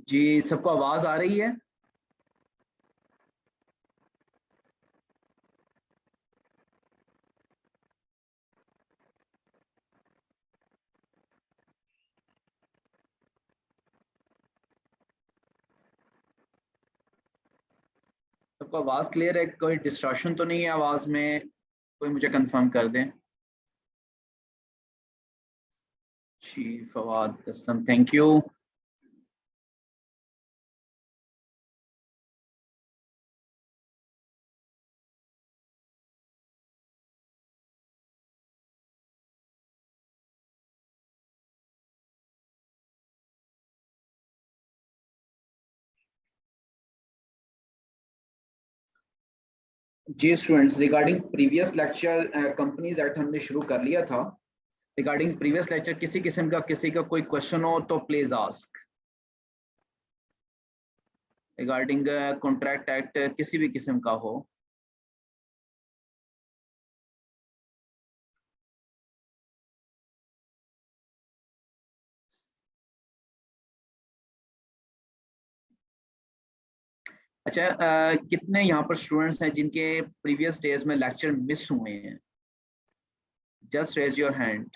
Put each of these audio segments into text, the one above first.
जी सबको आवाज आ रही है? सबको आवाज क्लियर है? कोई डिस्ट्रैक्शन तो नहीं है आवाज में? कोई मुझे कंफर्म कर दें। जी फवाद असलम, थैंक यू। जी students, regarding previous lecture companies act हमने शुरू कर लिया था। रिगार्डिंग प्रीवियस लेक्चर किसी किस्म का किसी का कोई क्वेश्चन हो तो please ask. Regarding contract act किसी भी किस्म का हो। अच्छा, कितने यहाँ पर स्टूडेंट्स हैं जिनके प्रीवियस डेज में लेक्चर मिस हुए हैं? Just raise your hand.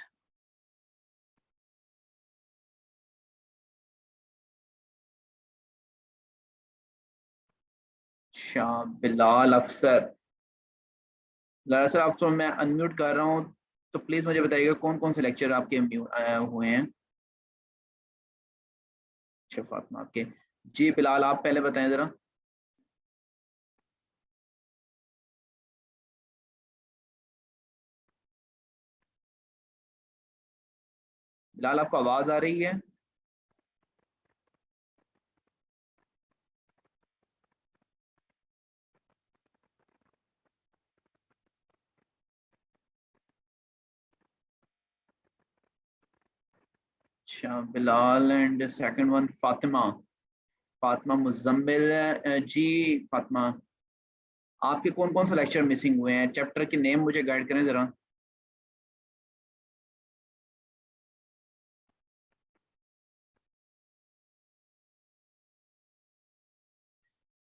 अच्छा, बिलाल अफसर। लाला सर, आप तो मैं अनम्यूट कर रहा हूँ, तो प्लीज मुझे बताइएगा कौन कौन से लेक्चर आपके हुए हैं। अच्छा फातिमा आपके। जी बिलाल, आप पहले बताएं जरा। बिलाल, आपको आवाज आ रही है? अच्छा Bilal, and second one Fatima. Fatima Muzammil. जी फातिमा, आपके कौन कौन से लेक्चर मिसिंग हुए हैं? चैप्टर के नेम मुझे गाइड करें जरा।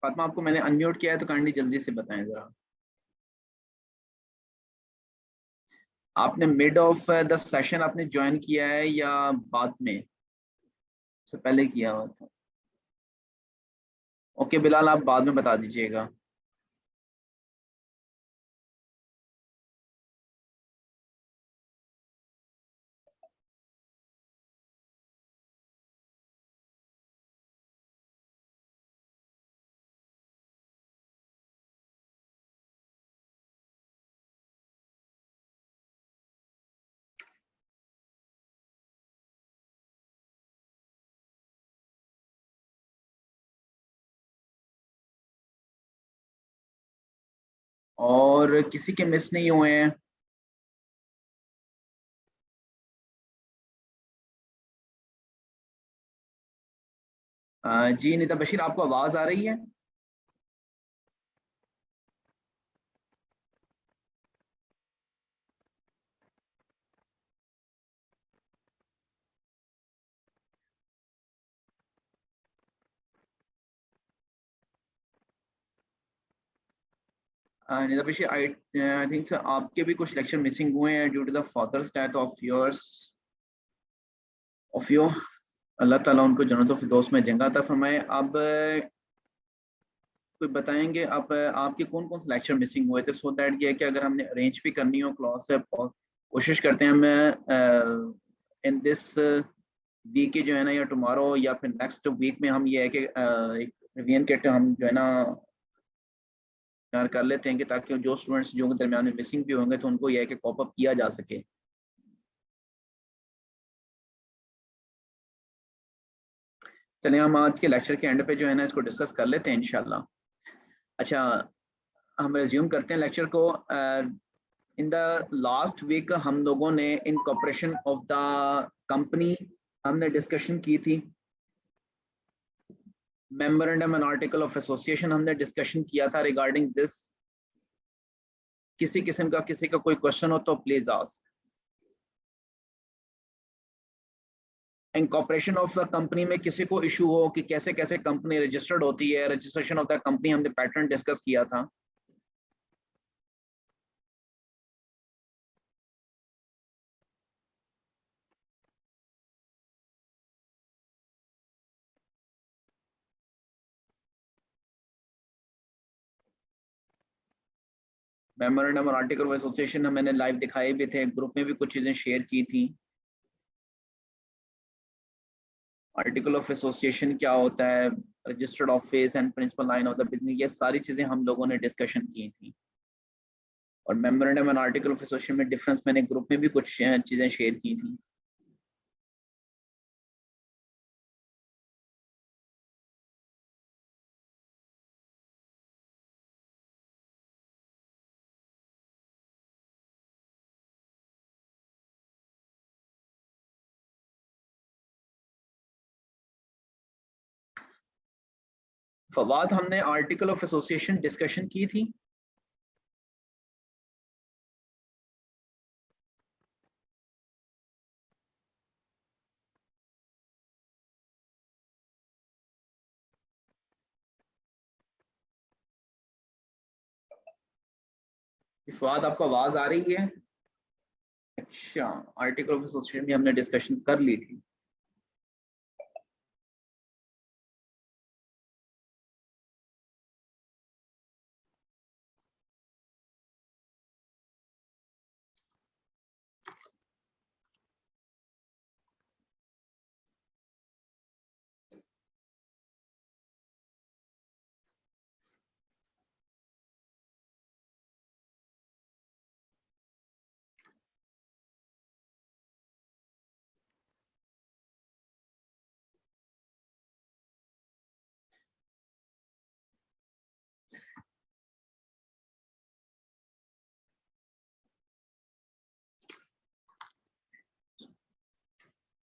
फातिमा, आपको मैंने अनम्यूट किया है तो काइंडली जल्दी से बताएं जरा। आपने मिड ऑफ द सेशन आपने ज्वाइन किया है या बाद में? से पहले किया हुआ था? ओके बिलाल, आप बाद में बता दीजिएगा। और किसी के मिस नहीं हुए हैं? जी नीता बशीर, आपको आवाज आ रही है? Nita Bashir, I think sir आपके भी कुछ लेक्चर मिसिंग हुए हैं due to the father's death of you. Allah ताला उनको जन्नतुल फिरदौस में जगह अता फरमाए। अब कोई बताएंगे आप आपके कौन कौन से लेक्चर मिसिंग हुए थे, सो दैट ये है कि अगर हमने अरेंज भी करनी हो क्लास से, कोशिश करते हैं हम इन दिस वीक के जो है ना, या टुमारो या फिर नेक्स्ट वीक में हम ये है कि एक रिवीजन किट हम जो है ना तैयार कर लेते हैं, कि ताकि जो स्टूडेंट्स जो के दरमियान में मिसिंग भी होंगे तो उनको यह है कि कॉप अप किया जा सके। चलिए हम आज के लेक्चर के एंड पे जो है ना इसको डिस्कस कर लेते हैं इंशाल्लाह। अच्छा, हम रिज्यूम करते हैं लेक्चर को। इन द लास्ट वीक हम लोगों ने इन कॉपरेशन ऑफ द कंपनी हमने डिस्कशन की थी। Memorandum and article of association हमने डिस्कशन किया था रिगार्डिंग दिस। किसी किस्म का किसी का कोई क्वेश्चन हो तो please ask. Incorporation of the company में किसी को इशू हो कि कैसे कैसे कंपनी रजिस्टर्ड होती है, रजिस्ट्रेशन ऑफ द कंपनी हमने पैटर्न डिस्कस किया था। मेमोरेंडम और आर्टिकल ऑफ एसोसिएशन मैंने लाइव दिखाए भी थे, ग्रुप में भी कुछ चीजें शेयर की थी। आर्टिकल ऑफ एसोसिएशन क्या होता है, registered office and principal line of the business, ये सारी चीजें हम लोगों ने डिस्कशन की थी। और memorandum and article of association में डिफरेंस मैंने ग्रुप में भी कुछ चीजें शेयर की थी। फवाद, हमने आर्टिकल ऑफ एसोसिएशन डिस्कशन की थी। फवाद, आपको आवाज आ रही है? अच्छा, आर्टिकल ऑफ एसोसिएशन भी हमने डिस्कशन कर ली थी।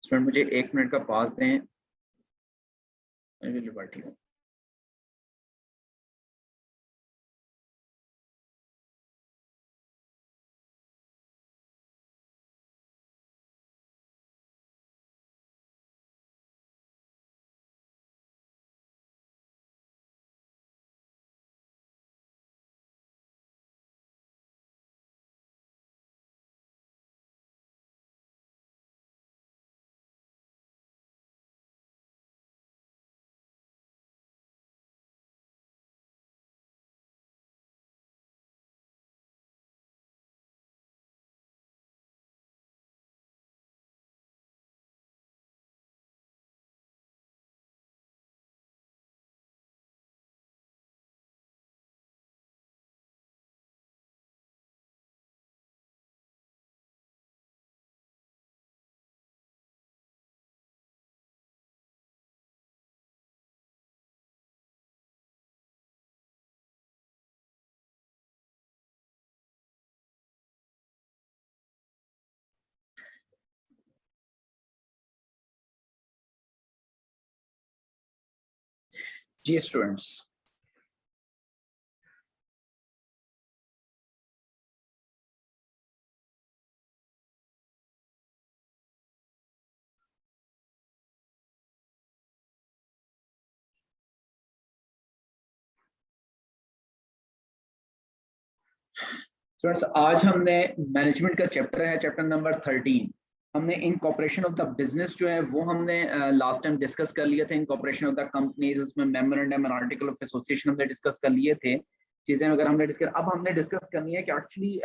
स्टूडेंट, मुझे 1 मिनट का पास दें, मैं बैठी हूँ। जी स्टूडेंट्स, स्टूडेंट्स आज हमने मैनेजमेंट का चैप्टर है, चैप्टर नंबर 13। हमने इनकॉर्पोरेशन ऑफ द बिजनेस जो है वो हमने लास्ट टाइम डिस्कस कर लिए थे। इनकॉर्पोरेशन ऑफ द कंपनीज, उसमें memorandum and article of association हमने डिस्कस कर लिए थे चीजें। अगर हमने डिस्कस, अब हमने डिस्कस करनी है कि एक्चुअली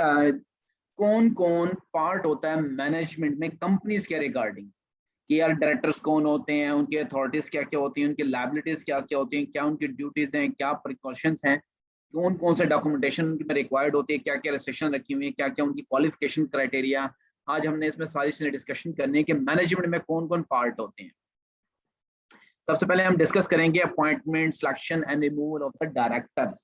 कौन कौन पार्ट होता है मैनेजमेंट में कंपनीज के रिगार्डिंग, कि यार डायरेक्टर्स कौन होते हैं, उनकी अथॉरिटीज क्या क्या होती हैं, उनकी लायबिलिटीज क्या क्या होती हैं, क्या उनकी ड्यूटीज हैं, क्या प्रिकॉशंस हैं, कौन कौन से डॉक्यूमेंटेशन उनकी रिक्वायर्ड होती है, क्या क्या रिस्ट्रिक्शन रखी हुई है, क्या क्या उनकी क्वालिफिकेशन क्राइटेरिया। आज हमने इसमें सारी चीजें डिस्कशन करनी है कि मैनेजमेंट में कौन कौन पार्ट होते हैं। सबसे पहले हम डिस्कस करेंगे appointment, selection and removal of the directors.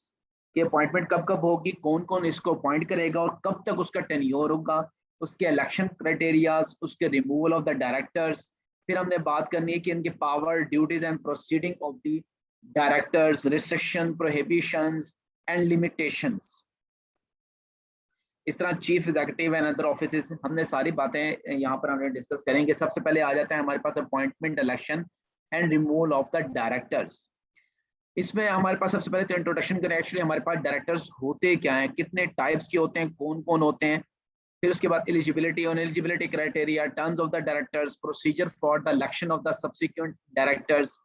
कि अपॉइंटमेंट कब कब होगी, कौन कौन इसको अपॉइंट करेगा और कब तक उसका टेन्योर होगा, उसके इलेक्शन क्राइटेरियाज, उसके रिमूवल ऑफ द डायरेक्टर्स। फिर हमने बात करनी है कि इनके power, duties and proceeding of the directors, restriction, prohibitions and limitations. इस तरह chief executive and other offices, हमने सारी बातें यहाँ पर हमने डिस्कस करेंगे। सबसे पहले आ जाता है हमारे पास appointment, election and removal of the directors. इसमें हमारे पास सबसे पहले तो इंट्रोडक्शन करें, एक्चुअली हमारे पास डायरेक्टर्स होते क्या हैं, कितने टाइप्स के होते हैं, कौन कौन होते हैं। फिर उसके बाद एलिजिबिलिटी और eligibility criteria, terms of the directors, procedure for the election of the subsequent directors,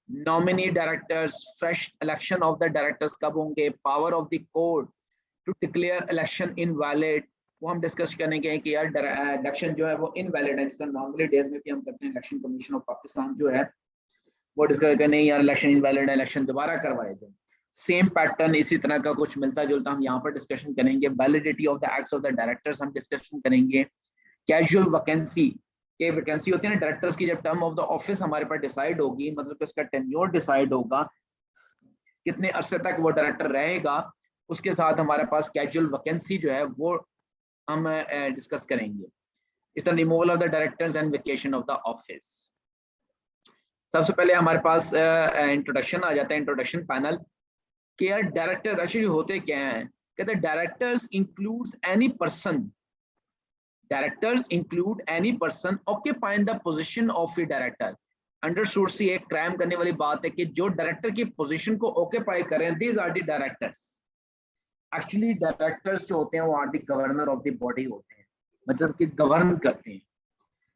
nominee directors, fresh election of the directors कब होंगे, power of the court to declare election invalid, वो हम डिस्कस करेंगे कि यार election जो है वो इनवैलिड है, जिसका नॉर्मली डेज में भी हम करते हैं। इलेक्शन कमीशन ऑफ पाकिस्तान जो है वो डिस्कस करके नहीं यार इलेक्शन इनवैलिड है, इलेक्शन दोबारा करवाए थे। सेम पैटर्न इसी तरह का कुछ मिलता जुलता हम यहाँ पर डिस्कशन करेंगे। Validity of the acts of the directors हम डिस्कशन करेंगे। कैजुअल वैकेंसी, के वैकेंसी होती है ना डायरेक्टर्स की, जब टर्म ऑफ द ऑफिस हमारे पास डिसाइड होगी, मतलब कि उसका टेन्योर डिसाइड होगा, कितने अरसे तक वो डायरेक्टर रहेगा, उसके साथ हमारे पास कैजुअल वैकेंसी जो है वो हम डिस्कस करेंगे। इस तरह removal of the directors and vacation of the office. सबसे पहले हमारे पास इंट्रोडक्शन आ जाता है, इंट्रोडक्शन पैनल, कि यार डायरेक्टर्स एक्चुअली होते क्या हैं। कहते हैं directors includes any person, directors include any person occupying the position of a director. Understood see एक क्राइम करने वाली बात है कि जो डायरेक्टर की पोजीशन को ऑक्यूपाई करें, these are the directors. Actually directors जो होते हैं वो are the governor of the body होते हैं, मतलब कि गवर्न करते हैं,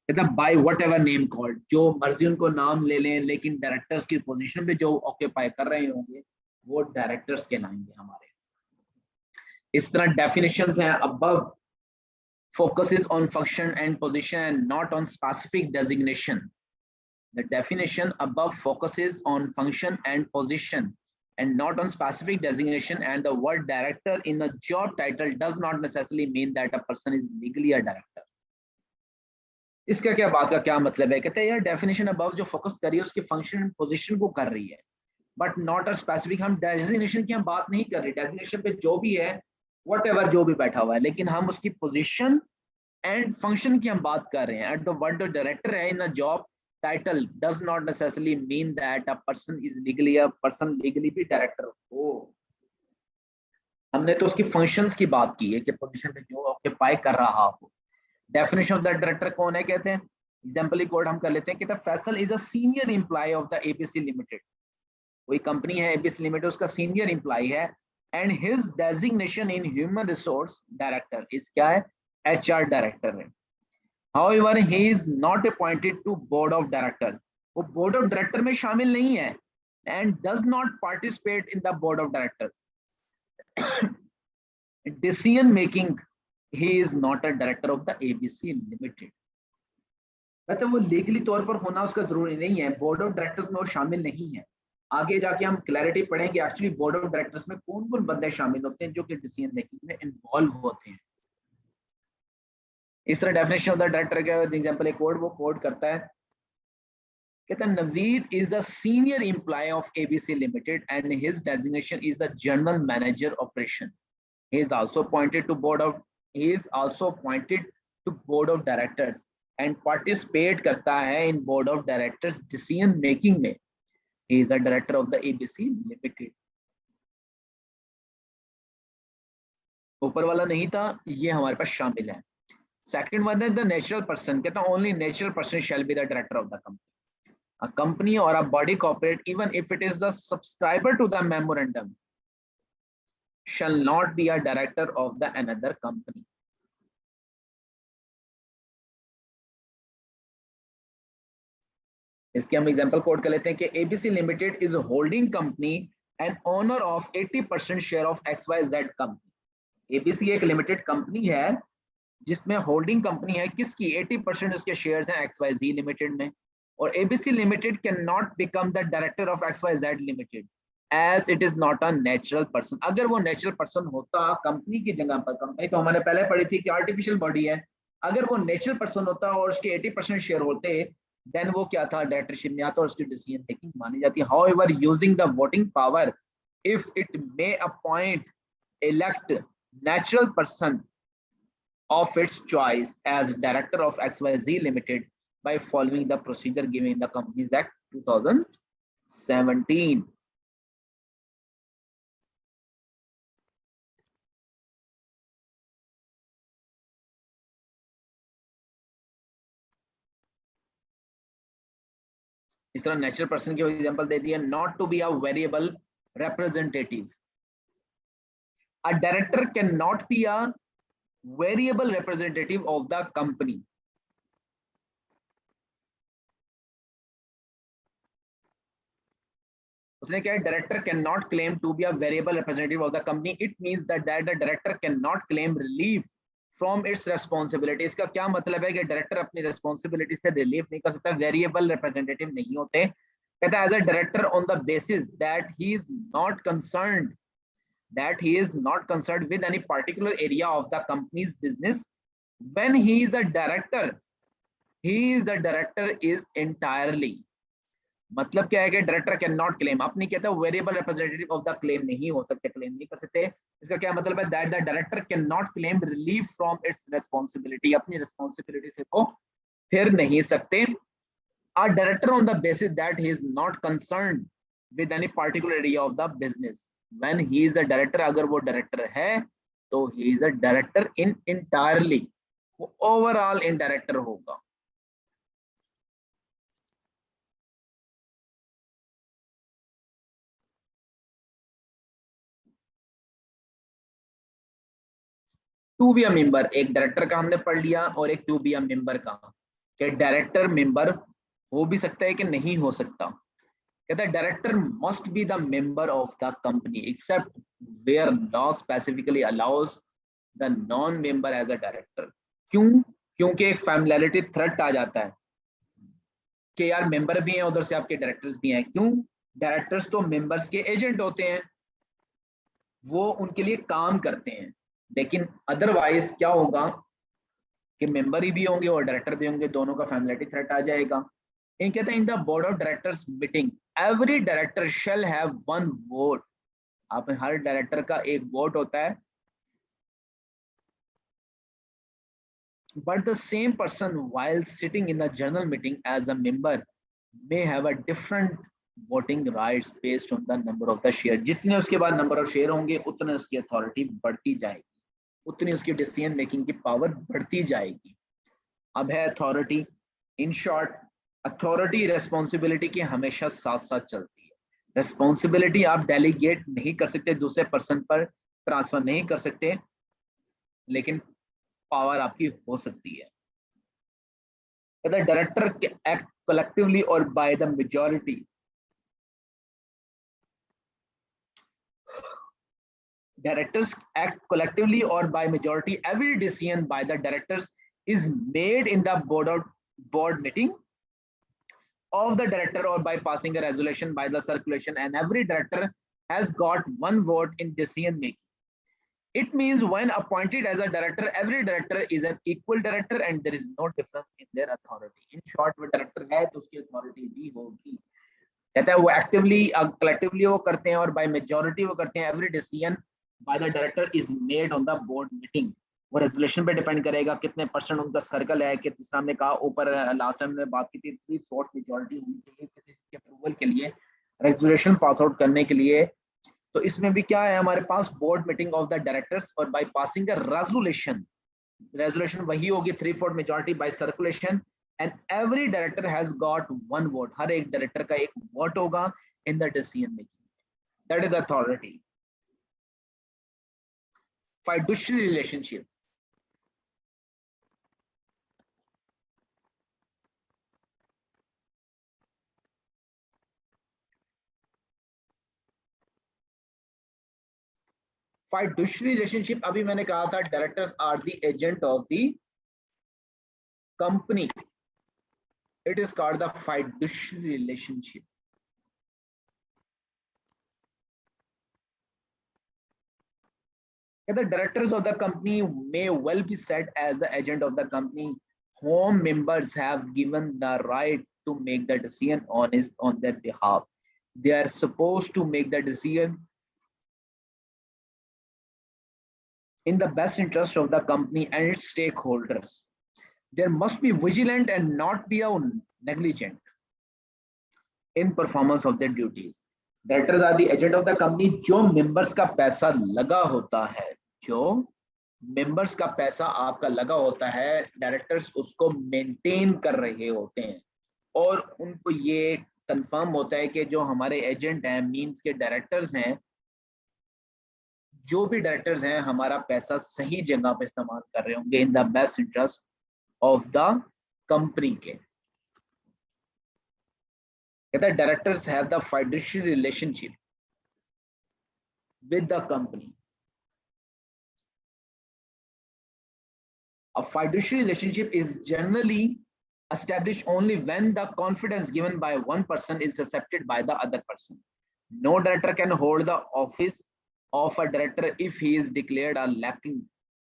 मतलब by whatever name called, जो मर्जी उनको नाम ले लें, लेकिन डायरेक्टर्स की पोजीशन पे जो ऑक्यूपाई कर रहे होंगे वो डायरेक्टर्स कहलाएंगे हमारे। इस तरह डेफिनेशंस हैं above, focuses on function and position and not on specific designation. The definition above focuses on function and position and not on specific designation, and the word director in a job title does not necessarily mean that a person is legally a director. इसका क्या बात का क्या मतलब है, कहते हैं यार डेफिनेशन अबव जो फोकस कर रही है उसकी फंक्शन एंड पोजीशन को कर रही है, बट नॉट अ स्पेसिफिक, हम डेजिग्नेशन की हम बात नहीं कर रहे, डेजिग्नेशन पे जो भी है व्हाटएवर जो भी बैठा हुआ है, लेकिन हम उसकी पोजीशन एंड फंक्शन की हम बात कर रहे हैं। एट द वर्ड डायरेक्टर है in a job title does not necessarily mean that a person is legally, a person legally भी डायरेक्टर हो। हमने तो उसकी फंक्शंस की बात की है कि पोजीशन पे जो ऑक्यूपाई कर रहा हो। डेफिनेशन ऑफ द डायरेक्टर कौन है, कहते हैं एग्जांपल कोड हम कर लेते हैं कि the Faisal is a senior employee of the ABC limited. कोई कंपनी है एबीसी लिमिटेड, उसका सीनियर एम्प्लॉय है, and his designation in human resource director is क्या है, एचआर डायरेक्टर है। However, he is not appointed to board of director. वो board of director में शामिल नहीं है and does not participate in the board of directors. Decision making, he is not a director of the ABC Limited. मतलब वो legally तौर पर होना उसका जरूरी नहीं है, बोर्ड ऑफ डायरेक्टर्स में वो शामिल नहीं है। आगे जाके हम क्लैरिटी पढ़ेंगे एक्चुअली बोर्ड ऑफ डायरेक्टर्स में कौन कौन बंदे शामिल होते हैं जो कि डिसीजन मेकिंग में इन्वॉल्व होते हैं। इस तरह डेफिनेशन ऑफ द डायरेक्टर का एग्जांपल एक कोड वो कोड करता है, कहता है Naveed is the senior employee of ABC limited and his designation is the general manager operation. He is also appointed to board of, he is also appointed to board of directors and participate करता है in board of directors decision making में। He is the director of the ABC limited. ऊपर वाला नहीं था, ये हमारे पास शामिल है। सेकंड वन है द नेचुरल पर्सन, कहता है only natural person shall be the director of the company. A company or a body corporate even if it is the subscriber to the memorandum shall not be a director of the another company. इसके हम example code कर लेते हैं कि ABC limited is holding company and owner of 80% share of XYZ company. ABC एक limited company है जिसमें holding company है किसकी, 80% उसके शेयर्स हैं XYZ लिमिटेड में, और ABC limited can not become the director of XYZ limited as it is not a natural person. अगर वो नेचुरल पर्सन होता कंपनी की जगह पर, कंपनी तो हमने पहले पढ़ी थी कि आर्टिफिशियल बॉडी है, अगर वो नेचुरल पर्सन होता और उसके 80% शेयर होते, देन वो क्या था, डायरेक्टरशिप में आता और उसकी डिसीजन मेकिंग मानी जाती है। However using the voting power if it may appoint elect natural person of its choice as director of XYZ Limited by following the procedure given in the Companies Act 2017. इस तरह natural person की example दे दिया, not to be a variable representative. A director can not be a variable representative of the company. उसने क्या, director can not claim to be a variable representative of the company, it means that the director can not claim relief from its responsibility. इसका क्या मतलब है कि director अपनी responsibility से relief नहीं कर सकता, वेरिएबल रिप्रेजेंटेटिव नहीं होते। कहता है as a director on the basis that he is not concerned with any particular area of the company's business, when he is the director is entirely। मतलब क्या है कि डायरेक्टर कैन नॉट क्लेम, आप नहीं कहते variable representative of the claim नहीं हो सकते, क्लेम नहीं कर सकते। इसका क्या मतलब है, that the director can not claim relief from its responsibility, अपनी रेस्पॉन्सिबिलिटी से वो फिर नहीं सकते। अ director on the basis that he is not concerned with any particular area of the business, when he is a director, अगर वो director है तो he is a director in entirely, वो ओवरऑल इन डायरेक्टर होगा। टू बी अ मेंबर, एक director का हमने पढ़ लिया और एक टू बी अ मेंबर का। कि डायरेक्टर मेंबर हो भी सकता है कि नहीं हो सकता। कहता है director must be the member of the company except where law specifically allows the non member as a director. क्यों? क्योंकि एक फैमिलियरिटी थ्रेट आ जाता है कि यार मेंबर भी हैं, उधर से आपके डायरेक्टर्स भी हैं। क्यों? डायरेक्टर्स तो मेंबर्स के एजेंट होते हैं, वो उनके लिए काम करते हैं। लेकिन अदरवाइज क्या होगा कि मेंबर ही भी होंगे और डायरेक्टर भी होंगे, दोनों का फैमिलिटी थ्रेट आ जाएगा। इन कहते हैं in the board of directors meeting every director shall have one vote. आप हर डायरेक्टर का एक वोट होता है, but the same person while sitting in the general meeting as a member may have a different voting rights based on the number of the share। जितने उसके बाद number of share होंगे उतने उसकी अथॉरिटी बढ़ती जाएगी, उतनी उसकी डिसीजन मेकिंग की पावर बढ़ती जाएगी। अब है authority. In short, authority responsibility की हमेशा साथ साथ चलती है। रेस्पॉन्सिबिलिटी आप डेलीगेट नहीं कर सकते, दूसरे पर्सन पर ट्रांसफर नहीं कर सकते, लेकिन पावर आपकी हो सकती है। डायरेक्टर एक्ट कलेक्टिवली और by the majority. Directors act collectively or by majority. Every decision by the directors is made in the board meeting of the director or by passing a resolution by the circulation, and every director has got one vote in decision making. It means when appointed as a director, every director is an equal director and there is no difference in their authority. In short, वो director है तो उसकी authority भी होगी। कहता है वो actively collectively वो करते हैं और बाय मेजॉरिटी वो करते हैं। Every decision by the director is made on the board meeting. वो रेजोल्यूशन पे डिपेंड करेगा कितने परसेंट उनका सर्कल है, कि हमने कहा ऊपर लास्ट टाइम में बात की थी 3/4 मेजॉरिटी होनी चाहिए किसी चीज के अप्रूवल के लिए, रेजोल्यूशन पास आउट करने के लिए। तो इसमें भी क्या है हमारे पास, board meeting of the directors or by passing a resolution. Resolution वही होगी 3/4 majority by circulation, and every director has got one vote। हर एक डायरेक्टर का एक वोट होगा in the decision making। that is the authority। fiduciary relationship। fiduciary relationship अभी मैंने कहा था directors are the agent of the company, it is called the fiduciary relationship। the directors of the company may well be said as the agent of the company whom members have given the right to make the decision on their behalf। they are supposed to make the decision in the best interest of the company and its stakeholders। There must be vigilant and not be negligent in performance of their duties। Directors are the agent of the company। जो members का पैसा लगा होता है, जो members का पैसा आपका लगा होता है, डायरेक्टर्स उसको मेंटेन कर रहे होते हैं और उनको ये कंफर्म होता है कि जो हमारे एजेंट हैं मींस के डायरेक्टर्स हैं, जो भी डायरेक्टर्स हैं हमारा पैसा सही जगह पे इस्तेमाल कर रहे होंगे in the best interest of the company के। कहता है directors have the fiduciary relationship with the company. A fiduciary relationship is generally established only when the confidence given by one person is accepted by the other person. No director can hold the office of a director if he is declared a lacking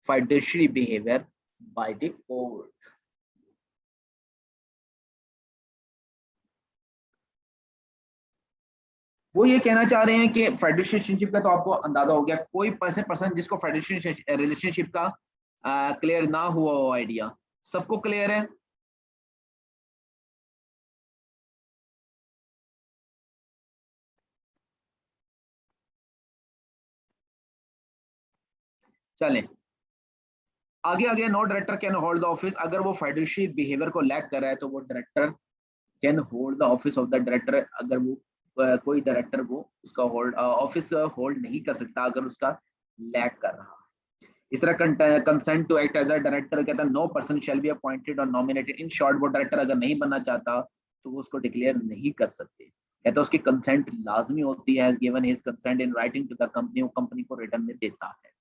fiduciary behavior by the court. वो ये कहना चाह रहे हैं कि फाइडेंशियल relationship का तो आपको अंदाजा हो गया, कोई पर्सन जिसको फाइडेंशियल रिलेशनशिप का क्लियर ना हुआ हो आइडिया, सबको क्लियर है? चलें आगे आगे। No director can hold the office, अगर वो फाइडेंशियल बिहेवियर को लैक कर रहा है तो वो director can hold the office of the director, अगर वो कोई डायरेक्टर वो उसका होल्ड ऑफिस होल्ड नहीं कर सकता अगर उसका लैक कर रहा। इस तरह consent to act as a director, कहता है no person shall be appointed और नॉमिनेटेड। इन शॉर्ट वो डायरेक्टर अगर नहीं बनना चाहता तो वो उसको डिक्लेयर नहीं कर सकते। कहता है उसकी कंसेंट लाजमी होती है, has given his consent in writing to the company, वो कंपनी को रिटर्न में देता है।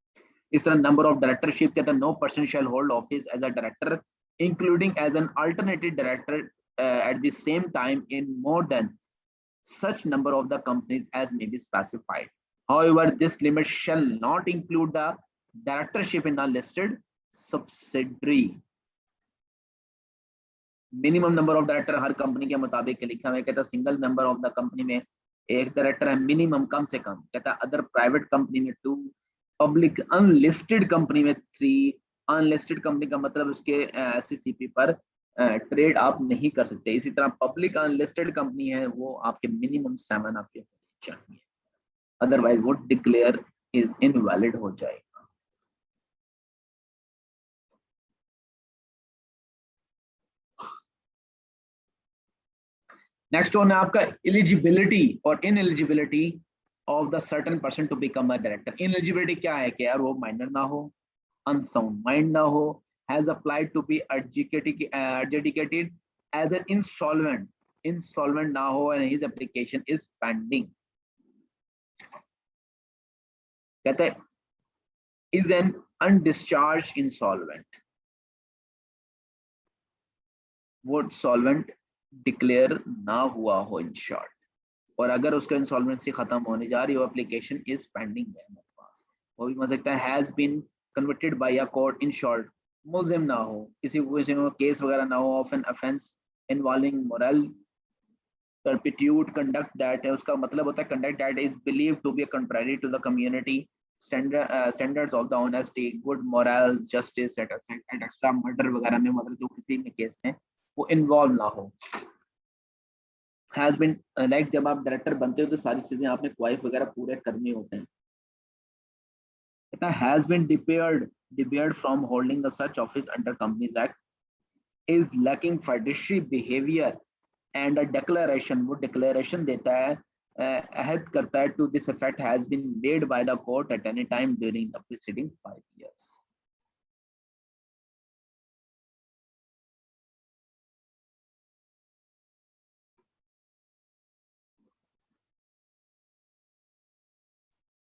इस तरह नंबर ऑफ डायरेक्टरशिप, कहता है no person shall hold office as a director including as an alternative director at the same time in more than such number of the companies as may be specified. However, this limit shall not include the directorship in a listed subsidiary. Minimum number of director her company के मुताबिक लिखा हुआ है। कहता है single member of the company में एक director है मिनिमम, कम से कम। कहता है अदर प्राइवेट कंपनी में 2, पब्लिक अनलिस्टेड कंपनी में 3। अनलिस्टेड कंपनी का मतलब उसके SECP पर ट्रेड आप नहीं कर सकते। इसी तरह पब्लिक अनलिस्टेड कंपनी है वो आपके मिनिमम 7 आपके होने चाहिए, अदरवाइज वो डिक्लेयर इज इनवैलिड हो जाएगा। नेक्स्ट वन है आपका एलिजिबिलिटी और ineligibility of the certain person to become a director. Ineligibility क्या है कि यार वो माइनर ना हो, अनसाउंड माइंड ना हो, has applied to be adjudicated as an insolvent ना हो and his application is pending। कहता है is an undischarged insolvent, वो सॉल्वेंट डिक्लेयर ना हुआ हो इन शॉर्ट, और अगर उसका इंसॉल्वेंसी खत्म होने जा रही हो एप्लीकेशन इज पेंडिंग है हमारे पास, वो भी हो सकता है has been convicted by a court. In short मुल्जिम ना हो, किसी में केस वगैरह ना हो of an offence involving moral perpetuate conduct that है, उसका मतलब होता है conduct that is believed to be contrary to the community standards of the honesty, good morals, justice and extra murder वगैरह में, मतलब जो किसी में केस में वो इन्वॉल्व ना हो। हैज बीन लाइक जब आप डायरेक्टर बनते हो तो सारी चीजें आपने क्वाइफ वगैरह पूरे करने होते हैं। कहता है has been debarred from holding a such office under Companies Act, is lacking fiduciary behavior and a declaration, वो declaration देता है अहद करता है to this effect has been made by the court at any time during the preceding 5 years।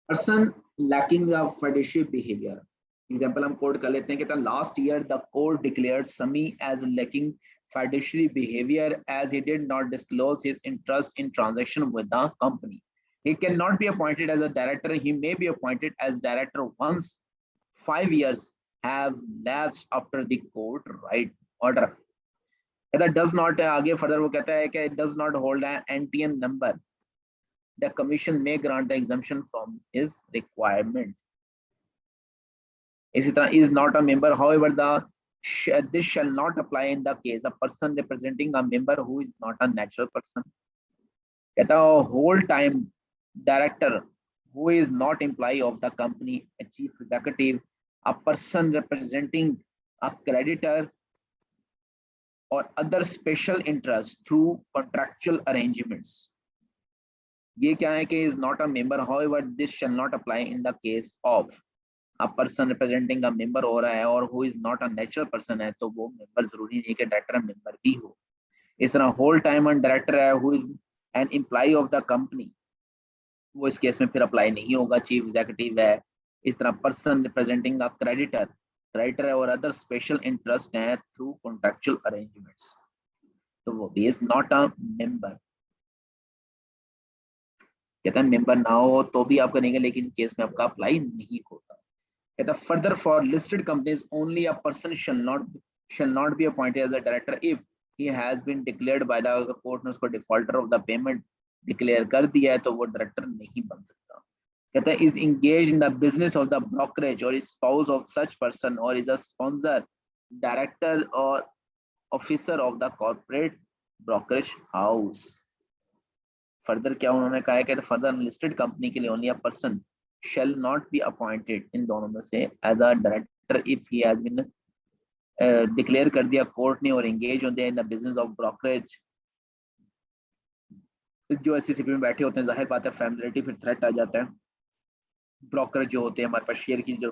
person lacking the fiduciary behavior, example हम court कर लेते हैं। कहता last year the court declared Sami as lacking fiduciary behavior as he did not disclose his interest in transaction with the company. He cannot be appointed as a director. He may be appointed as director once 5 years have lapsed after the court right order. कहता does not, आगे further वो कहता है कि does not hold an NTN number. The commission may grant the exemption from his requirement. इसी तरह is not a member, however the this shall not apply in the case a person representing a member who is not a natural person। कहता है whole time director who is not employee of the company, a chief executive, a person representing a creditor or other special interest through contractual arrangements. ये क्या है कि is not a member, however this shall not apply in the case of a person representing a member हो रहा है और who is not a natural person है, तो वो member जरूरी नहीं कि director member भी हो. इस तरह whole time and director है who is an employee of the company, वो इस केस में फिर अप्लाई नहीं होगा, चीफ एग्जीक्यूटिव है. इस तरह person representing a creditor, creditor है और अदर स्पेशल इंटरेस्ट है थ्रू कॉन्ट्रैक्चुअल अरेंजमेंट्स, तो वो भी इज नॉट अ मेंबर. कहता है मेंबर ना हो तो भी आप करेंगे, लेकिन केस में आपका अप्लाई नहीं होता. कहता है further for listed companies only a person shall not be appointed as a director if he has been declared by the court ने उसको defaulter of the payment declare कर दिया है, तो वो डायरेक्टर नहीं बन सकता. कहता है is engaged in the business of the brokerage or is spouse of such person or is a sponsor, director or officer of the corporate brokerage house. Further क्या उन्होंने कहा है कि फर्दर लिस्टेड कंपनी के लिए only a person shall not be appointed, इन दोनों में से, as a director if he has been declare कर दिया कोर्ट ने और एंगेज होते हैं in the business of brokerage. जो एससीसीपी में बैठे होते हैं, जाहिर बात है फैमिलिटी फिर थ्रेट आ जाता है. ब्रोकर जो होते हैं हमारे पास शेयर की जो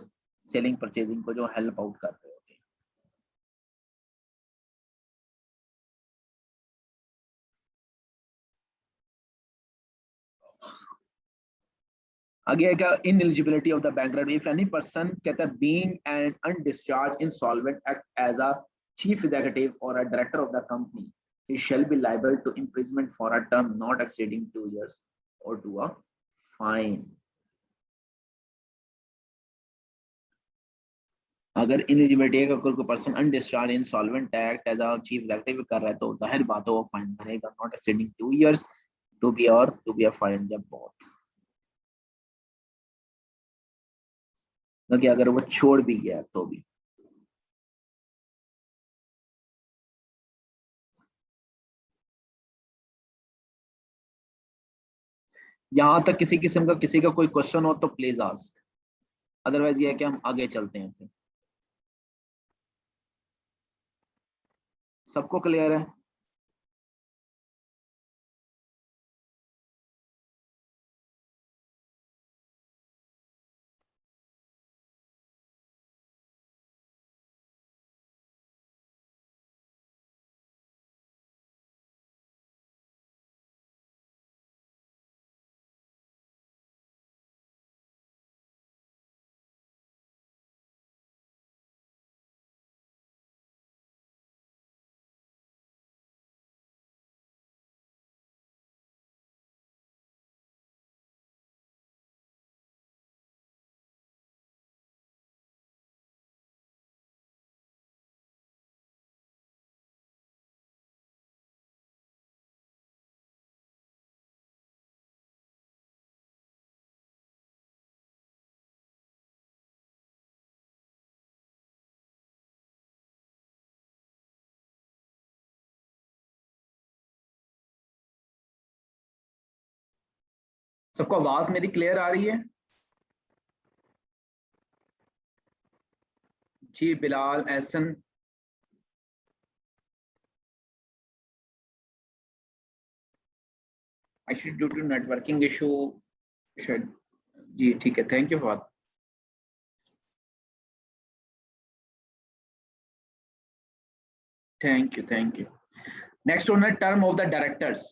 सेलिंग परचेजिंग को जो हेल्प आउट कर रहे होते हैं. आगे क्या ineligibility of the bankrupt if any person, कहता है being an undischarged insolvent act as a chief executive or a director of the company, he shall be liable to imprisonment for a term not exceeding 2 years or to a fine. अगर ineligibility है कोई person undischarge insolvent act as a chief executive कर रहा है, तो जाहिर बात है वो फाइन भरेगा, not exceeding 2 years to be a fine जब बहुत. कि अगर वो छोड़ भी गया तो भी. यहां तक किसी किस्म का कोई क्वेश्चन हो तो प्लीज आस्क, अदरवाइज ये है कि हम आगे चलते हैं. फिर सबको क्लियर है? सबको आवाज मेरी क्लियर आ रही है? जी Bilal, Ehsan, I should due to networking issue शायद. जी ठीक है, thank you for. Thank you. Next one है टर्म ऑफ द डायरेक्टर्स.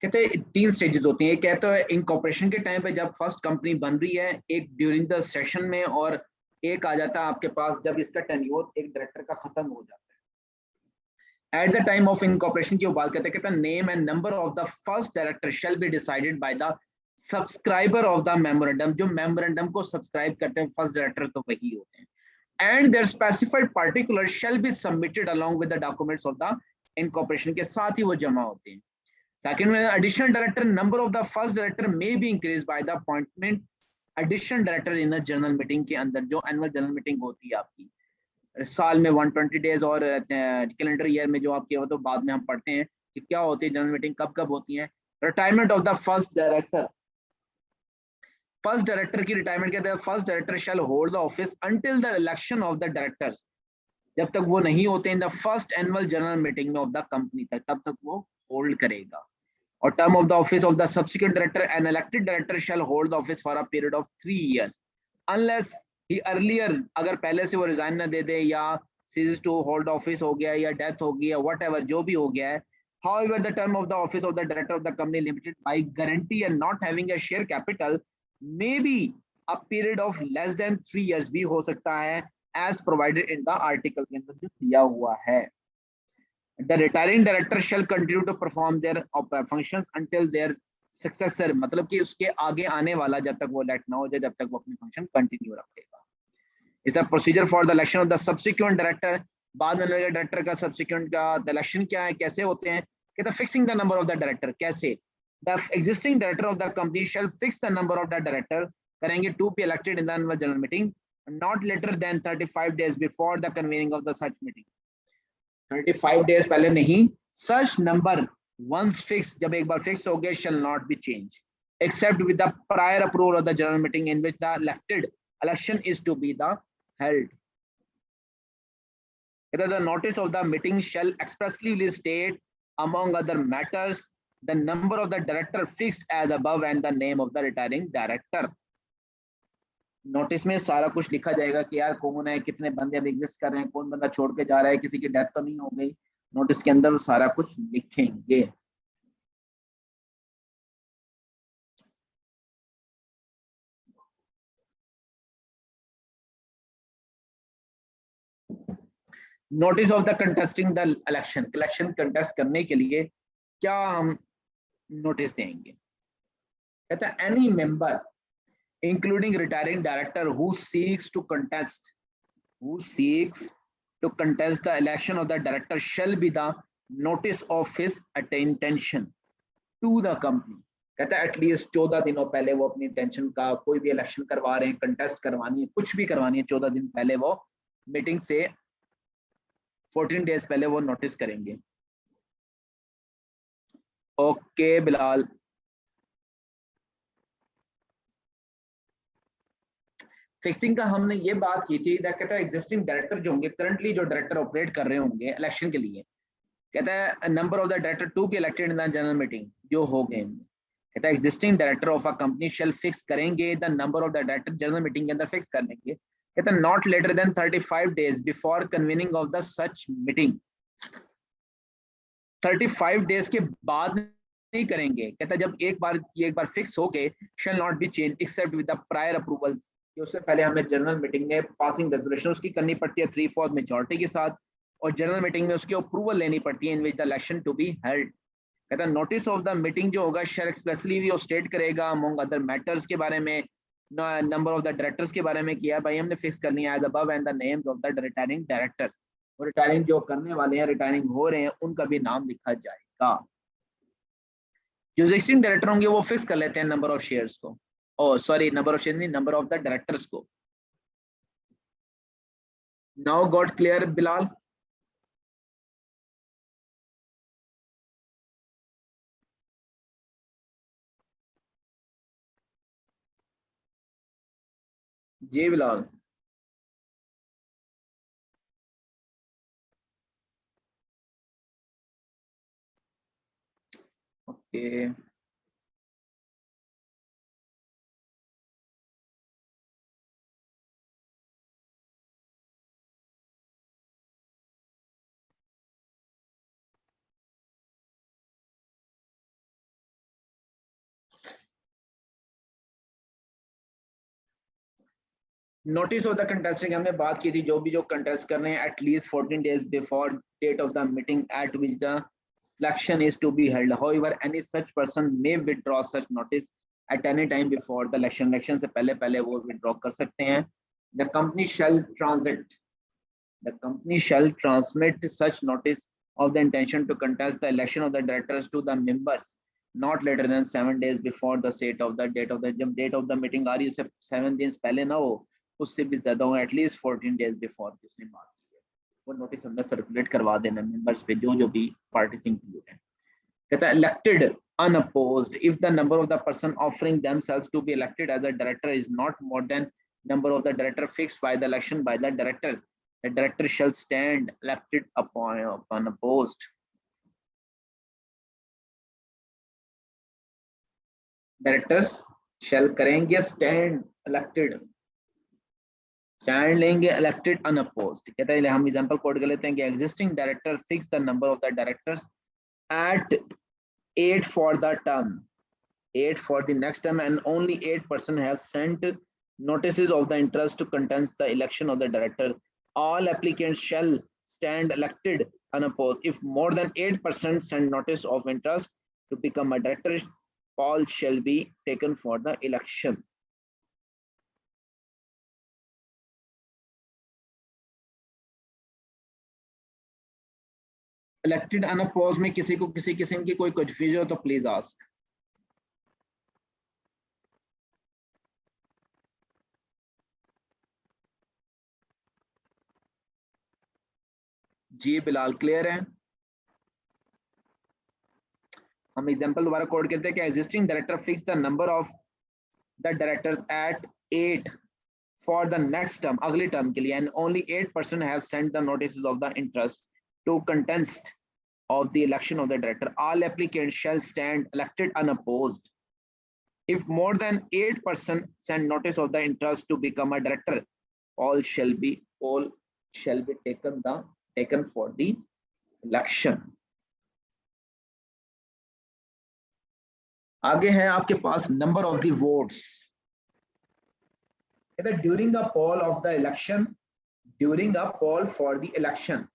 कहते हैं 3 स्टेजेस होती हैं. कहते हैं इनकॉर्पोरेशन के टाइम पे जब फर्स्ट कंपनी बन रही है, एक ड्यूरिंग द सेशन में, और एक आ जाता है आपके पास जब इसका टेन्योर एक डायरेक्टर का खत्म हो जाता है. At the time of incorporation की बात करते हैं, कहते हैं name and number of the first director shall be decided by the subscriber of the memorandum. जो मेमोरेंडम को सब्सक्राइब करते हैं फर्स्ट डायरेक्टर तो वही होते हैं. And their specified particular shall be submitted along with the documents of the incorporation, के साथ ही वो जमा होते हैं. Second में additional director, number of the first director may be increased by the appointment additional director in a general meeting के अंदर. जो annual general meeting होती है आपकी साल में 120 days और कैलेंडर ईयर में जो आपकी, तो बाद में हम पढ़ते हैं कि क्या होती है जनरल मीटिंग, कब कब होती है. Retirement of the first director. First director की रिटायरमेंट कहते हैं first director shall hold the office until the election of the directors. जब तक वो नहीं होते in the first annual general meeting में ऑफ द कंपनी तब तक वो होल्ड करेगा। और term of the office of the subsequent director, an elected director shall hold the office for a period of 3 years unless he earlier, अगर पहले से वो रिजाइन न दे दे या ceases to hold office हो गया या डेथ हो गया whatever जो भी हो गया है। However, the term of the office of the director of the company limited by guarantee and not having a share capital may be a period of less than 3 years भी हो सकता है as provided in the article के अंदर जो दिया हुआ है। The retiring director shall continue to perform their functions until their successor, मतलब कि उसके आगे आने वाला जब तक वो इलेक्ट ना हो जाए, जब तक वो अपने फंक्शन कंटिन्यू रखेगा। इस procedure for the election of the subsequent director, बाद में डायरेक्टर का सब्सिक्वेंट का इलेक्शन क्या है, कैसे होते हैं, कहता fixing the number of the director, कैसे the existing director of the company shall fix the number of the director, करेंगे to be elected in the annual general meeting not later than 35 days before the convening of the such meeting. 35 days पहले नहीं, such number once fixed, जब एक बार fix हो गया, shall not be changed except with the prior approval of the general meeting in which the elected election is to be the held. The notice of the meeting shall expressly state among other matters the number of the director fixed as above and the name of the retiring director. Notice में सारा कुछ लिखा जाएगा कि यार कौन है, कितने बंदे अब एग्जिस्ट कर रहे हैं, कौन बंदा छोड़ के जा रहा है, किसी की डेथ तो नहीं हो गई, नोटिस के अंदर सारा कुछ लिखेंगे। Notice of the contesting the election, election contest करने के लिए क्या हम नोटिस देंगे, कहता है any member including retiring director who seeks to contest the election of the director shall be the notice of his intention to the company, कहता है एटलीस्ट 14 दिनों पहले वो अपनी इंटेंशन का, कोई भी इलेक्शन करवा रहे हैं, कंटेस्ट करवानी है, कुछ भी करवानी है, 14 दिन पहले वो मीटिंग से 14 days पहले वो नोटिस करेंगे। ओके बिलाल, फिक्सिंग का हमने ये बात की थी, कहता है एग्जिस्टिंग डायरेक्टर जो होंगे, करंटली जो डायरेक्टर ऑपरेट कर रहे होंगे इलेक्शन के लिए, कहता है number of the director to be elected in the general meeting, जो हो गए, कहता है existing director of a company shall fix करेंगे the number of the director, general meeting के अंदर फिक्स कर लेंगे, कहता है not later than 35 days before convening of the such meeting, 35 days के बाद नहीं करेंगे, कहता है जब एक बार फिक्स हो गए, shall not be change except with the prior approval, उससे पहले हमें जनरल मीटिंग में पासिंग रेजोल्यूशन उसकी करनी पड़ती है 3/4 मेजॉरिटी के साथ, और जनरल मीटिंग में उसकी अप्रूवल लेनी पड़ती है in which the election to be held. कहता है नोटिस ऑफ द मीटिंग जो होगा शेयर एक्सप्रेसली भी स्टेट करेगा अमंग अदर मैटर्स के बारे में, नंबर ऑफ द डायरेक्टर्स के बारे में किया भाई हमने फिक्स करनी है as above and the names of the retiring directors, और रिटायरिंग जो करने वाले हैं, रिटायरिंग हो रहे हैं, उनका भी नाम लिखा जाएगा। जो एग्जिस्टिंग डायरेक्टर होंगे वो फिक्स कर लेते हैं नंबर ऑफ शेयर्स को, सॉरी नंबर ऑफ शेयर नहीं, नंबर ऑफ द डायरेक्टर्स को। Now got clear Bilal? जी Bilal, okay notice of the contesting हमने बात की थी, जो भी जो कंटेस्ट कर रहे हैं at least 14 days before date of the meeting at which the selection is to be held, however any such person may withdraw such notice at any time before the election, election से पहले वो withdraw कर सकते हैं। The company shall transmit such notice of the intention to contest the election of the directors to the members not later than 7 days before the date of the जब date of the meeting आ रही है उससे 7 days पहले ना हो, उससे भी ज्यादा हो, एटलीस्ट 14 days बिफोर जिसने बात की है वो नोटिस हमने सर्कुलेट करवा देना मेंबर्स पे, जो भी पार्टीज इंक्लूड है। कहता है elected unopposed if the number of the person offering themselves to be elected as a director is not more than number of the director fixed by the election by the directors, The director shall stand elected upon a post. Directors shall करेंगे stand elected, stand लेंगे elected unopposed. कहता है हम example code कर लेते हैं कि existing director fix the number of the directors at 8 for the term, 8 for the next term, and only 8% have sent notices of the interest to contest the election of the director. All applicants shall stand elected unopposed. If more than 8% send notice of interest to become a director, all shall be taken for the election. Elected unopposed में किसी को किसी किस्म की कोई confusion हो तो please ask. जी बिलाल क्लियर है? हम एग्जांपल दोबारा कोड करते हैं कि existing director fix the number of the directors at 8 for the next term, अगली टर्म के लिए, and only 8% have sent the notices of the interest to contest of the election of the director. All applicants shall stand elected unopposed. If more than 8% send notice of the interest to become a director, all shall be taken for the election. आगे है आपके पास number of the votes. During a poll of the election, during a poll for the election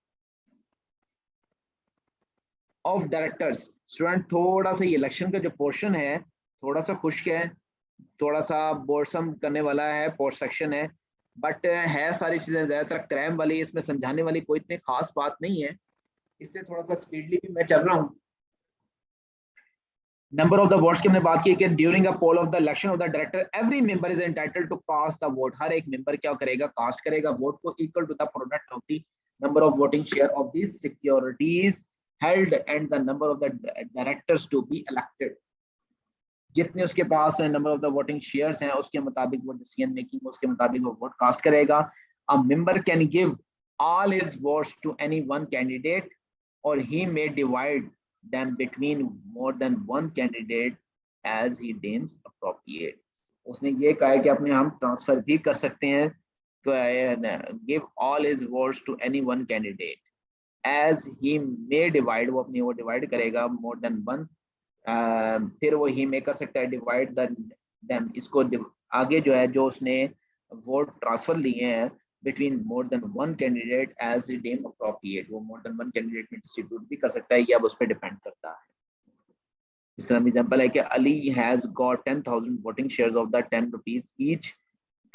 of directors, student थोड़ा सा ये election का जो portion है थोड़ा सा खुश्क है, थोड़ा सा बोर्डसम करने वाला है, पोस्ट सेक्शन है, बट है सारी चीजें ज्यादातर क्रैम वाली, इसमें समझाने वाली कोई इतनी खास बात नहीं है, इसलिए थोड़ा सा स्पीडली भी मैं चल रहा हूँ। नंबर ऑफ द वोट्स की हमने बात की कि during a poll of the election of the director every member is entitled to cast the vote, हर एक मेंबर क्या करेगा, कास्ट करेगा वोट को, equal to the product of the number of voting share of the securities held and the number of the directors to be elected. जितने उसके पास number of the voting shares हैं उसके मुताबिक वो डिसीजन मेकिंग, उसके मुताबिक वो वोट कास्ट करेगा। A member can give all his votes to any one candidate or he may divide them between more than one candidate as he deems appropriate. उसने ये कहा है कि अपने हम ट्रांसफर भी कर सकते हैं, तो give all his votes to any one candidate as he may divide, वो अपनी वो डिवाइड करेगा more than one, फिर वो ही में कर सकता है डिवाइड देम, इसको आगे जो है जो उसने वोट ट्रांसफर लिए हैं between more than one candidate as the deem appropriate, वो मोर देन वन कैंडिडेट में डिस्ट्रीब्यूट भी कर सकता है, ये अब उस पर डिपेंड करता है। इस तरह एग्जांपल है कि Ali has got 10,000 voting shares of the 10 rupees each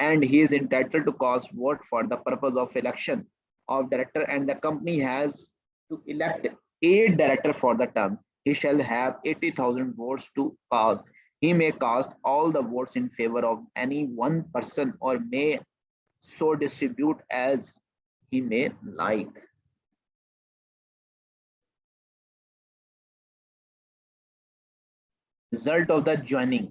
and he is entitled to cast vote for the purpose of election of director and the company has to elect 8 director for the term. He shall have 80,000 votes to cast. He may cast all the votes in favor of any one person or may so distribute as he may like. Result of the joining.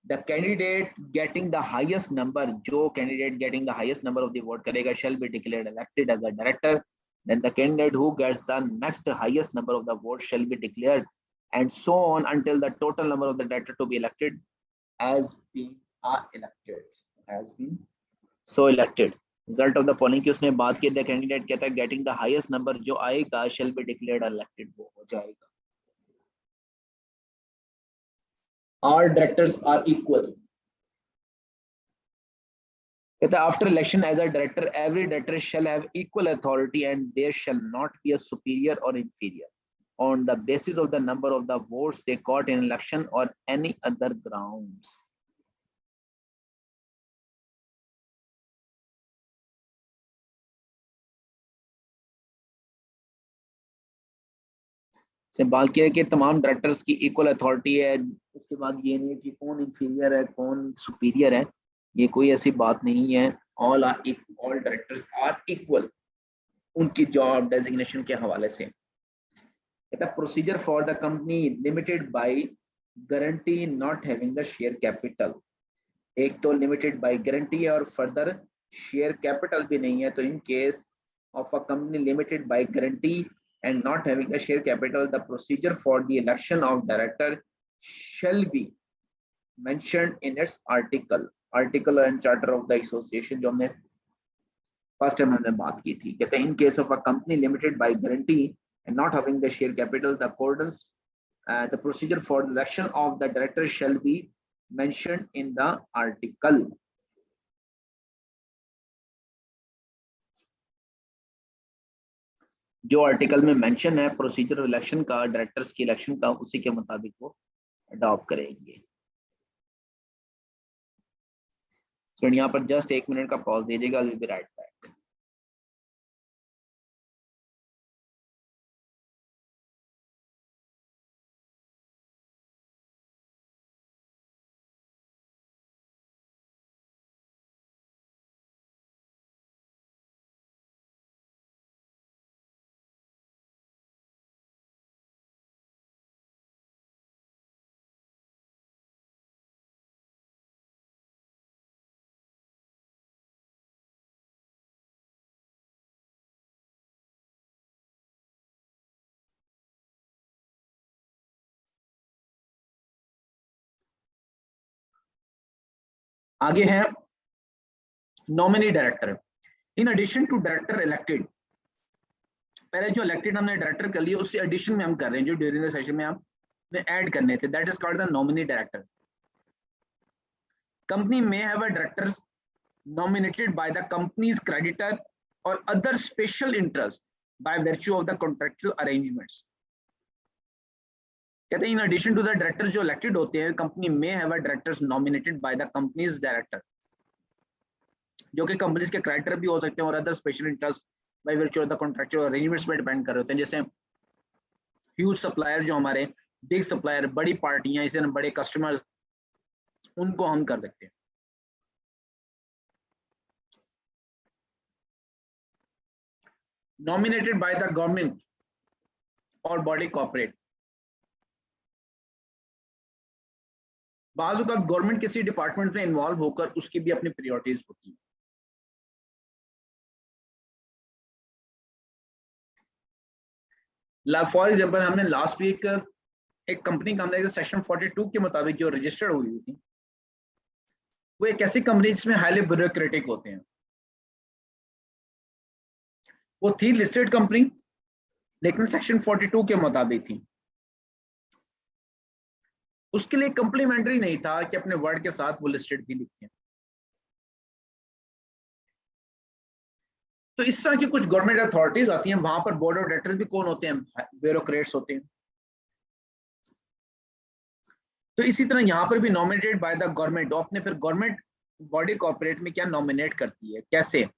The candidate getting the highest number, जो candidate getting the highest number of the vote करेगा shall be declared elected as a director. Then the candidate who gets the next highest number of the votes shall be declared, and so on until the total number of the director to be elected has been so elected. Result of the polling की उसने बात की, the candidate कहता है getting the highest number जो आएगा shall be declared elected, वो हो जाएगा। All directors are equal. After election as a director, every director shall have equal authority and there shall not be a superior or inferior on the basis of the number of the votes they got in election or any other grounds. से बात किया है कि तमाम directors की equal authority है, उसके बाद ये नहीं है कि कौन इंफीरियर है कौन सुपीरियर है, ये कोई ऐसी बात नहीं है। ऑल डायरेक्टर्स आर इक्वल उनकी जॉब डेजिग्नेशन के हवाले से। Procedure for the company limited by guarantee not having the share capital, एक तो लिमिटेड बाय गारंटी है और फर्दर शेयर कैपिटल भी नहीं है, तो in case of a company limited by guarantee and not having a share capital, the procedure for the election of director shall be mentioned in its article and charter of the association, जो हमने first time हमने बात की थी. कहते हैं in case of a company limited by guarantee and not having the share capital, the accordance the procedure for the election of the director shall be mentioned in the article. जो article में mention है procedure election का, directors की election का, उसी के मुताबिक वो अडॉप्ट करेंगे. तो यहाँ पर जस्ट 1 मिनट का पॉज दीजिएगा, विल बी राइट बैक. आगे है nominee director. In addition to director elected, पहले जो इलेक्टेड हमने डायरेक्टर कर लिया उससे एडिशन में हम कर रहे हैं जो ड्यूरिंग द सेशन में आपने ऐड करने थे, that is called the nominee director. Company में have a directors nominated by the company's creditor or other special interest by virtue of the contractual arrangements. कहते हैं in addition to the directors जो elected होते हैं, company में have a directors nominated by the company's director, जो कि companies के creditor भी हो सकते हैं और other special interest by virtue of the contractual arrangements में डिपेंड कर रहे होते हैं. जैसे ह्यूज सप्लायर, जो हमारे बिग सप्लायर, बड़ी पार्टियां, इसे बड़े कस्टमर्स, उनको हम कर सकते हैं. Nominated by the government or body corporate, बाजू का गवर्नमेंट किसी डिपार्टमेंट में इन्वॉल्व होकर उसकी भी अपनी प्रायोरिटीज होती है. फॉर एग्जांपल हमने लास्ट वीक एक कंपनी का हमने सेक्शन 42 के मुताबिक जो रजिस्टर्ड हुई थी, वो एक ऐसी कंपनी जिसमें हाईली ब्यूरोक्रेटिक होते हैं. वो थी लिस्टेड कंपनी लेकिन सेक्शन 42 के मुताबिक थी. उसके लिए कंप्लीमेंट्री नहीं था कि अपने वर्ड के साथ वो लिस्टेड भी लिखें. तो इस तरह की कुछ गवर्नमेंट अथॉरिटीज आती हैं, वहां पर बोर्ड ऑफ डायरेक्टर्स भी कौन होते हैं? ब्यूरोक्रेट्स होते हैं. तो इसी तरह यहाँ पर भी नॉमिनेटेड बाय द गवर्नमेंट, अपने फिर गवर्नमेंट बॉडी कॉर्पोरेट में क्या नॉमिनेट करती है, कैसे?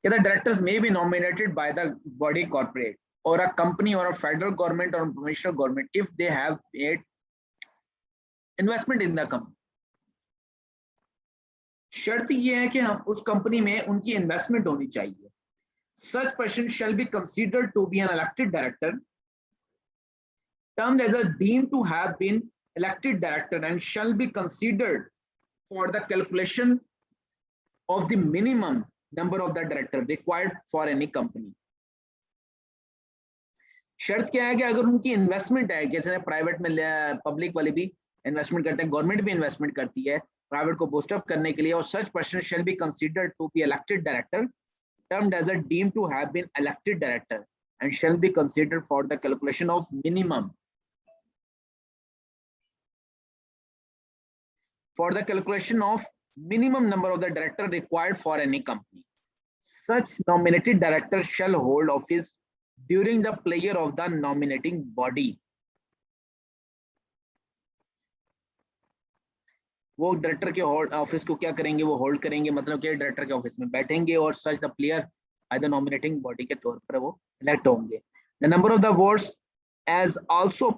The directors may be nominated by the body corporate or a company or a federal government or provincial government if they have made investment in the company. शर्त ये है कि हम उस कंपनी में उनकी इन्वेस्टमेंट होनी चाहिए. Such person shall be considered to be an elected director, termed as a deemed to have been elected director, and shall be considered for the calculation of the minimum number of the director required for any company. शर्त क्या है कि अगर उनकी investment है, जैसे private में public वाले भी इन्वेस्टमेंट करते हैं, गवर्नमेंट भी इन्वेस्टमेंट करती है प्राइवेट को बूस्ट अप करने के लिए, और such person shall be considered to be elected director, termed as a deemed to have been elected director, and shall be considered for the calculation of minimum number of the director required for any company. Such nominated director shall hold office during the pleasure of the nominating body. वो director के office को क्या करेंगे? वो hold करेंगे, मतलब कि director के ऑफिस में बैठेंगे और such the player as the nominating body के तौर पर वो इलेक्ट होंगे. The number of the votes as also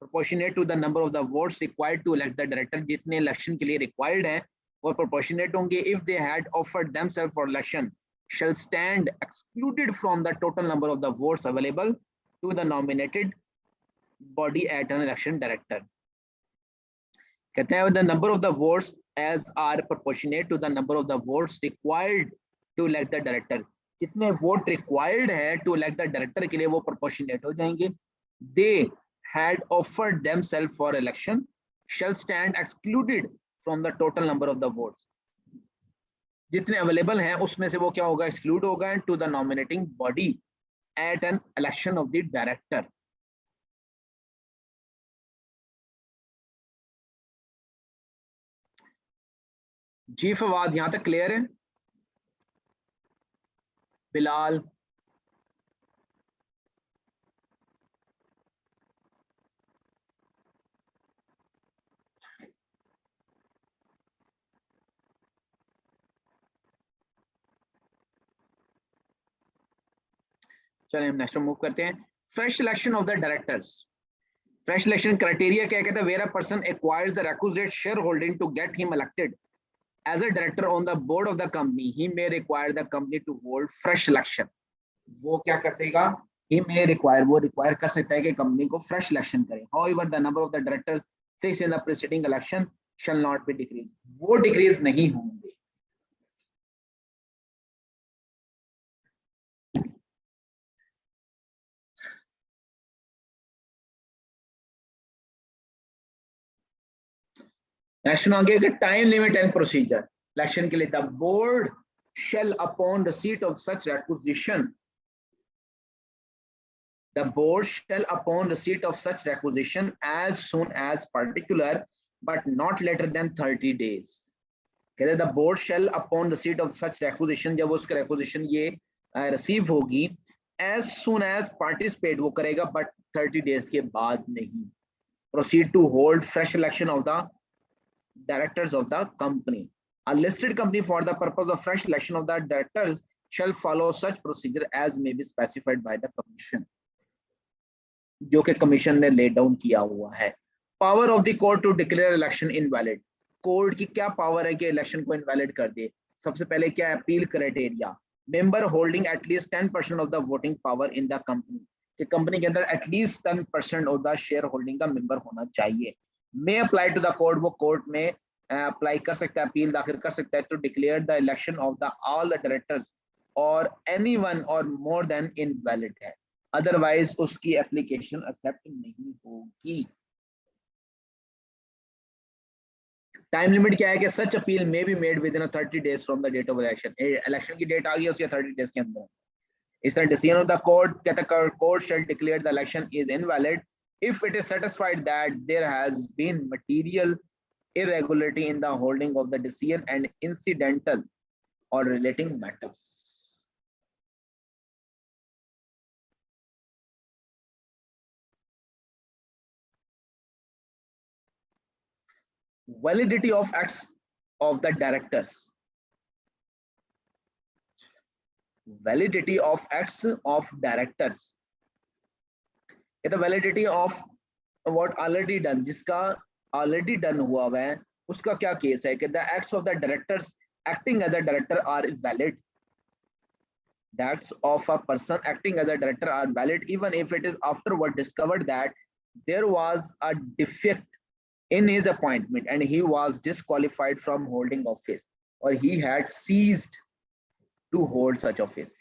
proportionate to the number of the votes required to elect the director. जितने इलेक्शन के लिए रिक्वायर्ड हैं वो proportionate होंगे. If they had offered themselves for election, shall stand excluded from the total number of the votes available to the nominated body at an election director. कहते हैं the number of the votes as are proportionate to the number of the votes required to elect the director. जितने vote required है to elect the director के लिए वो proportionate हो जाएंगे. They had offered themselves for election shall stand excluded from the total number of the votes. जितने available हैं उसमें से वो क्या होगा, एक्सक्लूड होगा to the nominating body at an election of the director. जी फवाद, यहां तक क्लियर है? बिलाल, चलिए हम नेक्स्ट मूव करते हैं. Fresh selection of the directors. Fresh selection criteria क्या कहता है? Where a person acquires the requisite share holding to get him elected as a director on the board of the company, he may require the company to hold fresh election. वो क्या कर देगा? He may require, वो require कर सकता है कि company को fresh election करे. However, the number of the directors fixed in the preceding election shall not be decreased. वो decrease नहीं होंगे. Next आगे के time limit and procedure. Election के लिए the board shall upon receipt of such requisition, the board shall upon receipt of such requisition as soon as particular but not later than 30 days. कहते the board shall upon receipt of such requisition, जब उसका requisition ये receive होगी, as soon as participate वो करेगा but 30 days के बाद नहीं. Proceed to hold fresh election of the directors of the company. A listed company for the purpose of fresh election of the directors shall follow such procedure as may be specified by the commission, जो कि commission ने lay down किया हुआ है. Power of the court to declare election invalid. Court की क्या power है कि इलेक्शन को इनवैलिड कर दे? सबसे पहले क्या है? Appeal criteria. Member holding at least 10% of the voting power in the company, कि कंपनी के अंदर at least 10% of the share holding का मेंबर होना चाहिए. May apply to the court, वो कोर्ट में अप्लाई कर सकता है, अपील दाखिल कर सकता है to declare the election of the all the directors और एनीवन और मोर देन इनवैलिड है, अदरवाइज उसकी एप्लीकेशन एक्सेप्ट नहीं होगी. टाइम लिमिट क्या है कि such appeal may be made within 30 days from the date of election. Election की डेट आ गई उसके 30 डेज के अंदर. इस तरह डिसीजन ऑफ द कोर्ट कहता है court shell declare the election is invalid if it is satisfied that there has been material irregularity in the holding of the decision and incidental or relating matters. Validity of acts of the directors. Validity of acts of directors. The validity of what already done, जिसका already done हुआ है उसका क्या case है कि the acts of the directors acting as a director are valid. The acts of a person acting as a director are valid even if it is afterward discovered that there was a defect in his appointment and he was disqualified from holding office or he had ceased to hold such office.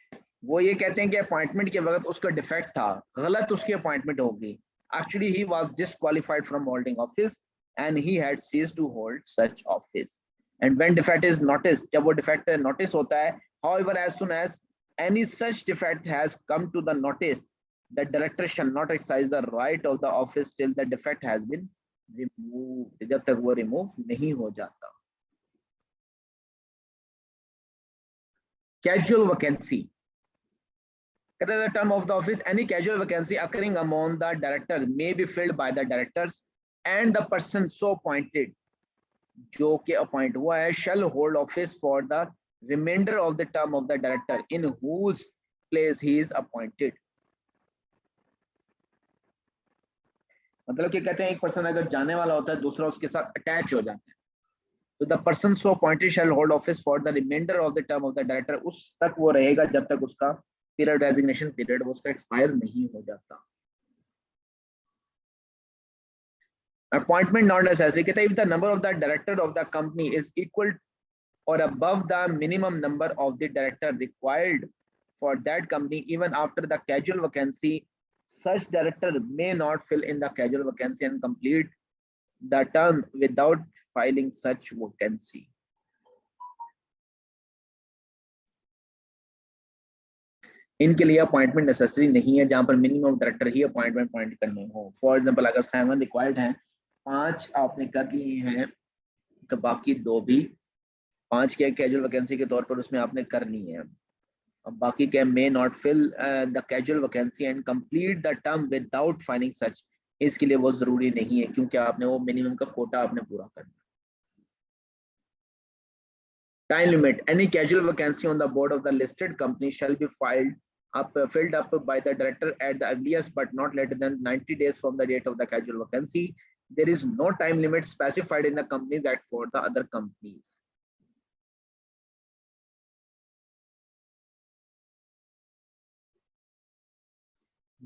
वो ये कहते हैं कि appointment के वक्त उसका defect था, गलत उसकी अपॉइंटमेंट होगी. Actually he was disqualified from holding office and he had ceased to hold such office. And when defect is noticed, जब वो defect notice होता है, however as soon as any such defect has come to the notice, the director shall not exercise the right of the office till the defect has been removed. जब तक वो remove नहीं हो जाता. Casual vacancy. At the term of the office, any casual vacancy occurring among the directors may be filled by the directors and the person so appointed, जो के appoint हुआ है, shall hold office for the remainder of the term of the director in whose place he is appointed. मतलब क्या कहते हैं, एक person अगर जाने वाला होता है दूसरा उसके साथ अटैच हो जाता है, तो the person so appointed shall hold office for the remainder of the term of the director. उस तक वो रहेगा जब तक उसका पीरियड, रेजिग्नेशन पीरियड, वो उसका एक्सपायर नहीं हो जाता. Appointment not necessary, कहता है if the number of the director of the company is equal or above the minimum number of the director required for that company, even after the casual vacancy, such director may not fill in the casual vacancy and complete the term without filing such vacancy. इनके लिए appointment necessary नहीं है, जहां पर minimum director ही appointment point करने हो। For example अगर 7 required हैं, 5 आपने कर लिए हैं, तो बाकी 2 भी 5 क्या कैजुअल वैकेंसी के तौर पर उसमें आपने करनी है। अब बाकी क्या, may not fill the casual vacancy and complete the term without finding such, इसके लिए वो जरूरी नहीं है क्योंकि आपने वो मिनिमम का कोटा आपने पूरा करना। Time limit, any casual vacancy on the board of the listed company shall be filled up by the director at the earliest but not later than 90 days from the date of the casual vacancy. There is no time limit specified in the companies that for the other companies.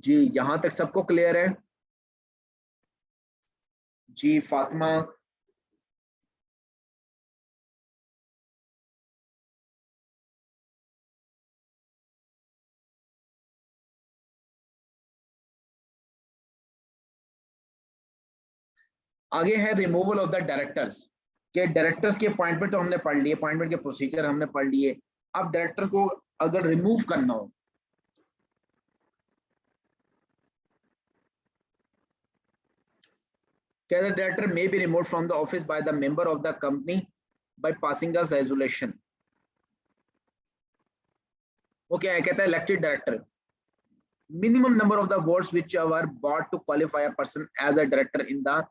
जी यहां तक सबको clear है? जी फातिमा, आगे है removal of the directors के directors की appointment तो हमने पढ़ लिए, अपॉइंटमेंट के प्रोसीजर हमने पढ़ लिए। अब डायरेक्टर को अगर रिमूव करना हो, क्या the director may be removed from the office by the member of the company by passing a resolution. वो क्या है, कहता है elected director, minimum number of the votes which were brought to qualify a person as a director in the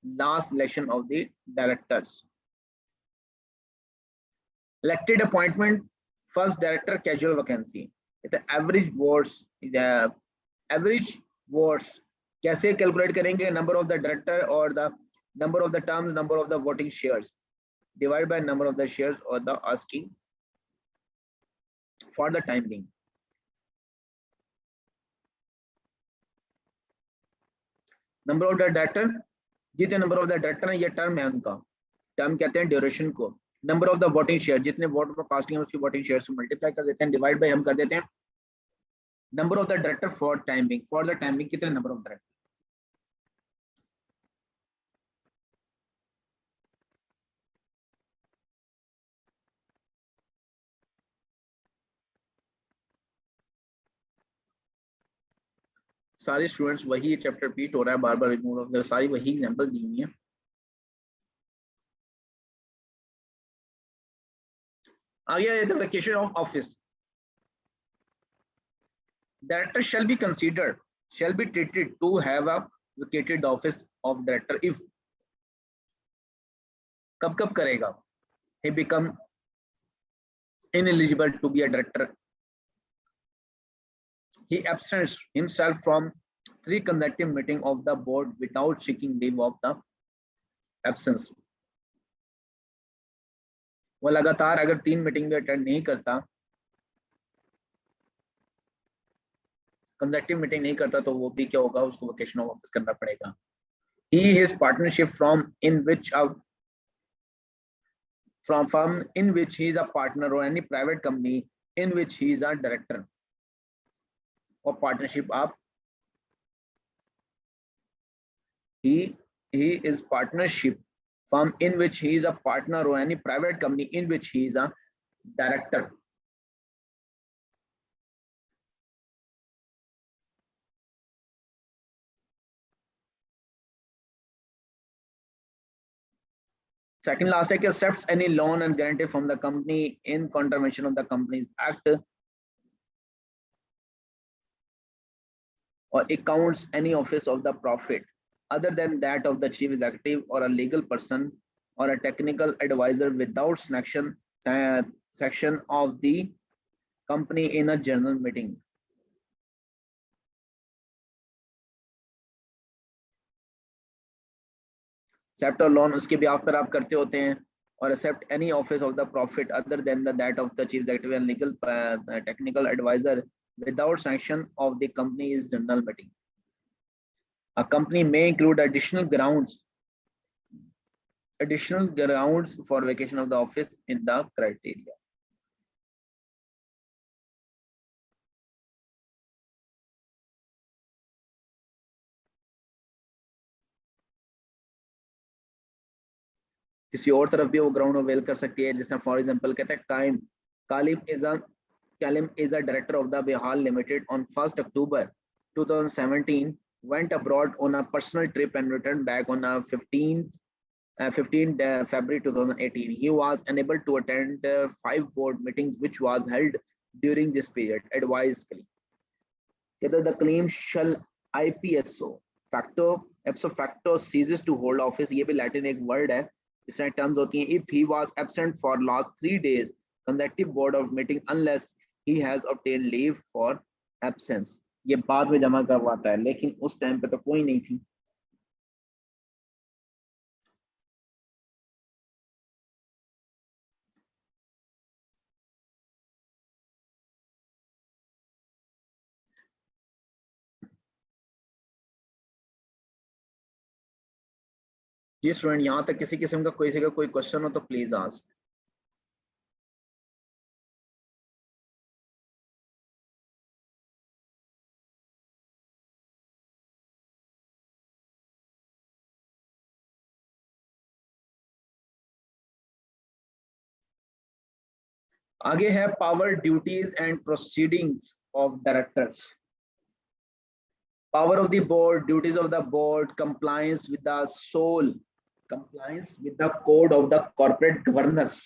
last election of the directors. Elected appointment, first director casual vacancy, the average votes कैसे calculate करेंगे, number of the director or the number of the terms, number of the voting shares divided by number of the shares or the asking for the time being. Number of the director, जितने number of the director है ये term है उनका, term कहते हैं duration को। Number of the voting share, जितने vote पर कास्टिंग है उसकी वोटिंग शेयर से मल्टीप्लाई कर देते हैं, डिवाइड बाय हम कर देते हैं number of the director for timing, for the timing कितने नंबर ऑफ डायरेक्टर। सारे स्टूडेंट्स वही चैप्टर रिपीट हो रहा है बार बार, रिमूवल ऑफ द सारी वही एग्जांपल दी हुई है। आगे the vacation of office, director shall be considered, shall be treated to have a vacated office of director if, कब कब करेगा, he become ineligible to be a director, he absents himself from 3 consecutive meetings of the board without seeking leave of the absence, वो लगातार अगर 3 meeting में attend नहीं करता, consecutive meeting नहीं करता, तो वो भी क्या होगा, उसको वेकेशन ऑफ ऑफिस करना पड़ेगा। he his partnership from in which from firm in which he is a partner or any private company in which he is a director, or partnership आप he is partnership firm in which he is a partner or any private company in which he is a director. Second last है कि accepts any loan and guarantee from the company in contravention of the Companies Act or accounts any office of the profit other than that of the chief executive or a legal person or a technical advisor without section of the company in a general meeting. Except और loan उसके ब्याह पर आप करते होते हैं, और except any office of the profit other than that of the chief executive and legal technical adviser without sanction of the company is general meeting. A company may include additional grounds additional grounds for vacation of the office in the criteria. किसी और तरफ भी वो ground avail कर सकती है, जिसमें for example कहते हैं Kalim is a director of the Behal Limited on 1st October 2017, went abroad on a personal trip and returned back on 15 February 2018. He was unable to attend 5 board meetings which was held during this period. Advice whether the claim shall IPSO facto ipso facto ceases to hold office. ये भी Latin एक word है, इसमें terms होती हैं. If he was absent for last 3 days consecutive board of meeting unless he has obtained leave for absence. ये बाद में जमा करवाता है, लेकिन उस टाइम पे तो कोई नहीं थी. जी स्टूडेंट, यहाँ तक किसी किस्म का कोई क्वेश्चन हो तो प्लीज आस्क. आगे है power duties and proceedings of directors. Power of the board, duties of the board, compliance with the code of the corporate governance.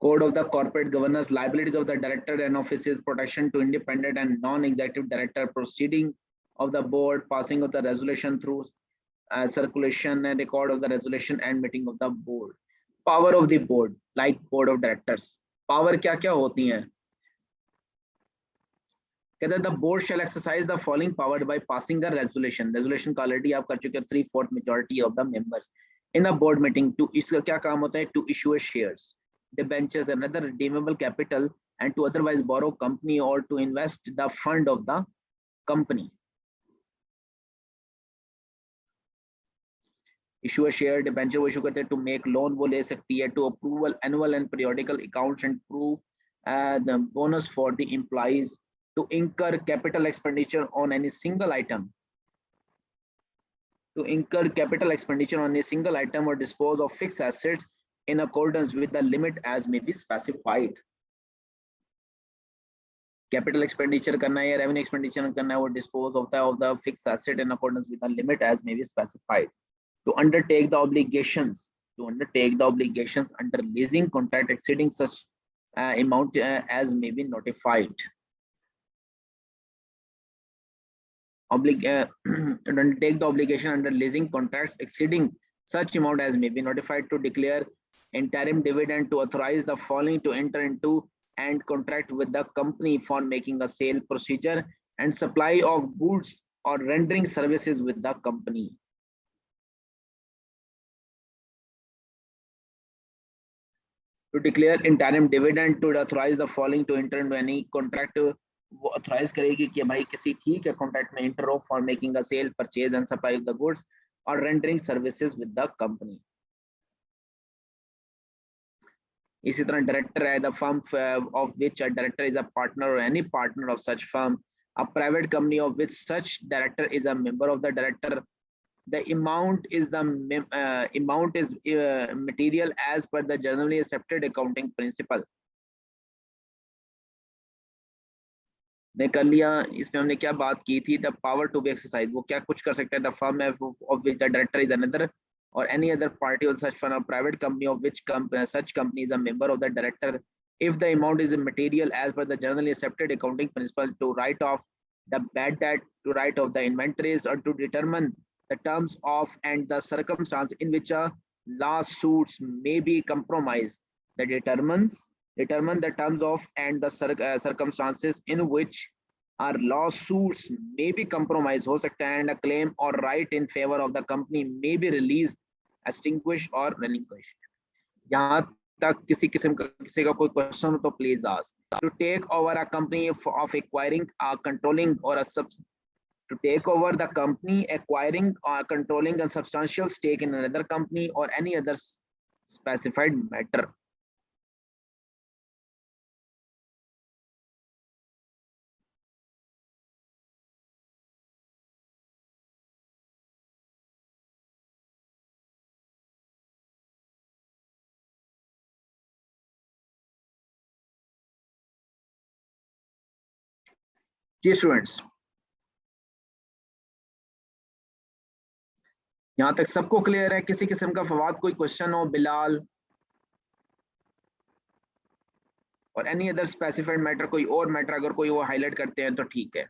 Code of the corporate governance, liabilities of the director and offices, protection to independent and non-executive director, proceeding of the board, passing of the resolution through circulation and record of the resolution and meeting of the board. Power of the board, like board of directors. Power क्या क्या होती हैं? कहते हैं the board shall exercise the following power by passing the resolution. Resolution का already आप कर चुके हो, 3/4 majority of the members in a board meeting. To इसका क्या काम होता है? To issue shares, debentures, another redeemable capital, and to otherwise borrow company or to invest the fund of the company. Issue a share, debenture वो issue करते हैं. To make loan वो ले सकती है. To approval annual and periodical accounts and prove the bonus for the employees. To incur capital expenditure on any single item. To incur capital expenditure on a single item or dispose of fixed assets in accordance with the limit as may be specified. Capital expenditure करना है या revenue expenditure करना है, वो dispose of the fixed asset in accordance with the limit as may be specified. To undertake the obligations under leasing contract exceeding such amount as may be notified. Undertake the obligation under leasing contracts exceeding such amount as may be notified. To declare interim dividend. To authorize the following to enter into and contract with the company for making a sale procedure and supply of goods or rendering services with the company. To declare interim dividend. To authorize the following to enter into any contract. वो authorise करेगी कि भाई किसी ठीक है contract में enter हो for making a sale, purchase and supply of the goods or rendering services with the company. इसी तरह डायरेक्टर है the firm of which a director is a partner or any partner of such firm, a private company of which such director is a member of the director. The amount is material as per the generally accepted accounting principle. ने कर लिया. इसमें हमने क्या बात की थी? The power to be exercise, वो क्या कुछ कर सकता है? The firm of which the director is another or any other party or such firm or private company of which such company is a member of the director, if the amount is immaterial as per the generally accepted accounting principle, to write off the bad debt, to write off the inventories, or to determine the terms of and the circumstance in which a lawsuits may be compromised. That determine the terms of and the circumstances in which our lawsuits may be compromised हो सकता है, and a claim or right in favor of the company may be released, extinguished or relinquished. यहाँ तक किसी का कोई question हो तो please ask. To take over a company of acquiring, controlling or a to take over the company, acquiring or controlling a substantial stake in another company, or any other specified matter. Ji students, यहाँ तक सबको clear है? किसी किस्म का फवाद कोई question हो? बिलाल और एनी अदर स्पेसिफाइड मैटर, कोई और मैटर अगर कोई वो हाईलाइट करते हैं तो ठीक है।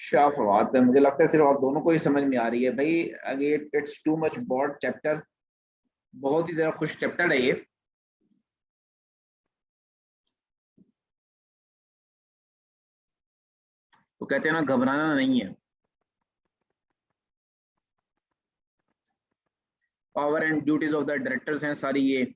शाह फवाद, मुझे लगता है सिर्फ आप दोनों को ही समझ में आ रही है भाई। Again it's too much broad chapter, बहुत ही ज्यादा खुश चैप्टर है ये। तो कहते हैं ना, घबराना नहीं है। Power and duties of the directors हैं सारी ये।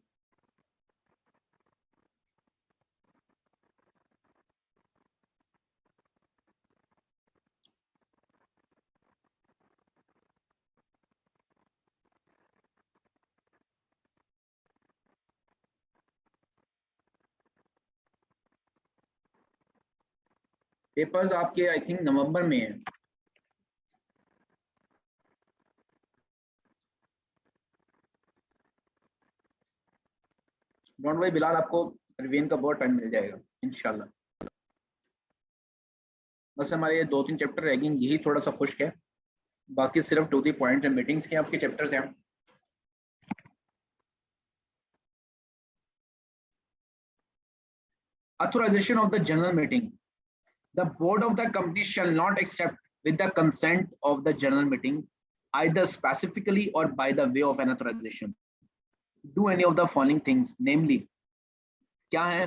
पेपर्स आपके आई थिंक नवंबर में है। डोंट वरी बिलाल, आपको रिवीजन का बहुत टाइम मिल जाएगा इंशाल्लाह। बस हमारे ये 2-3 चैप्टर रह गए, यही थोड़ा सा खुश्क है, बाकी सिर्फ 2-3 पॉइंट्स एंड मीटिंग्स के आपके चैप्टर्स हैं। Authorization of the general meeting. The board of the company shall not accept with the consent of the general meeting, either specifically or by the way of an authorization, do any of the following things, namely, क्या है?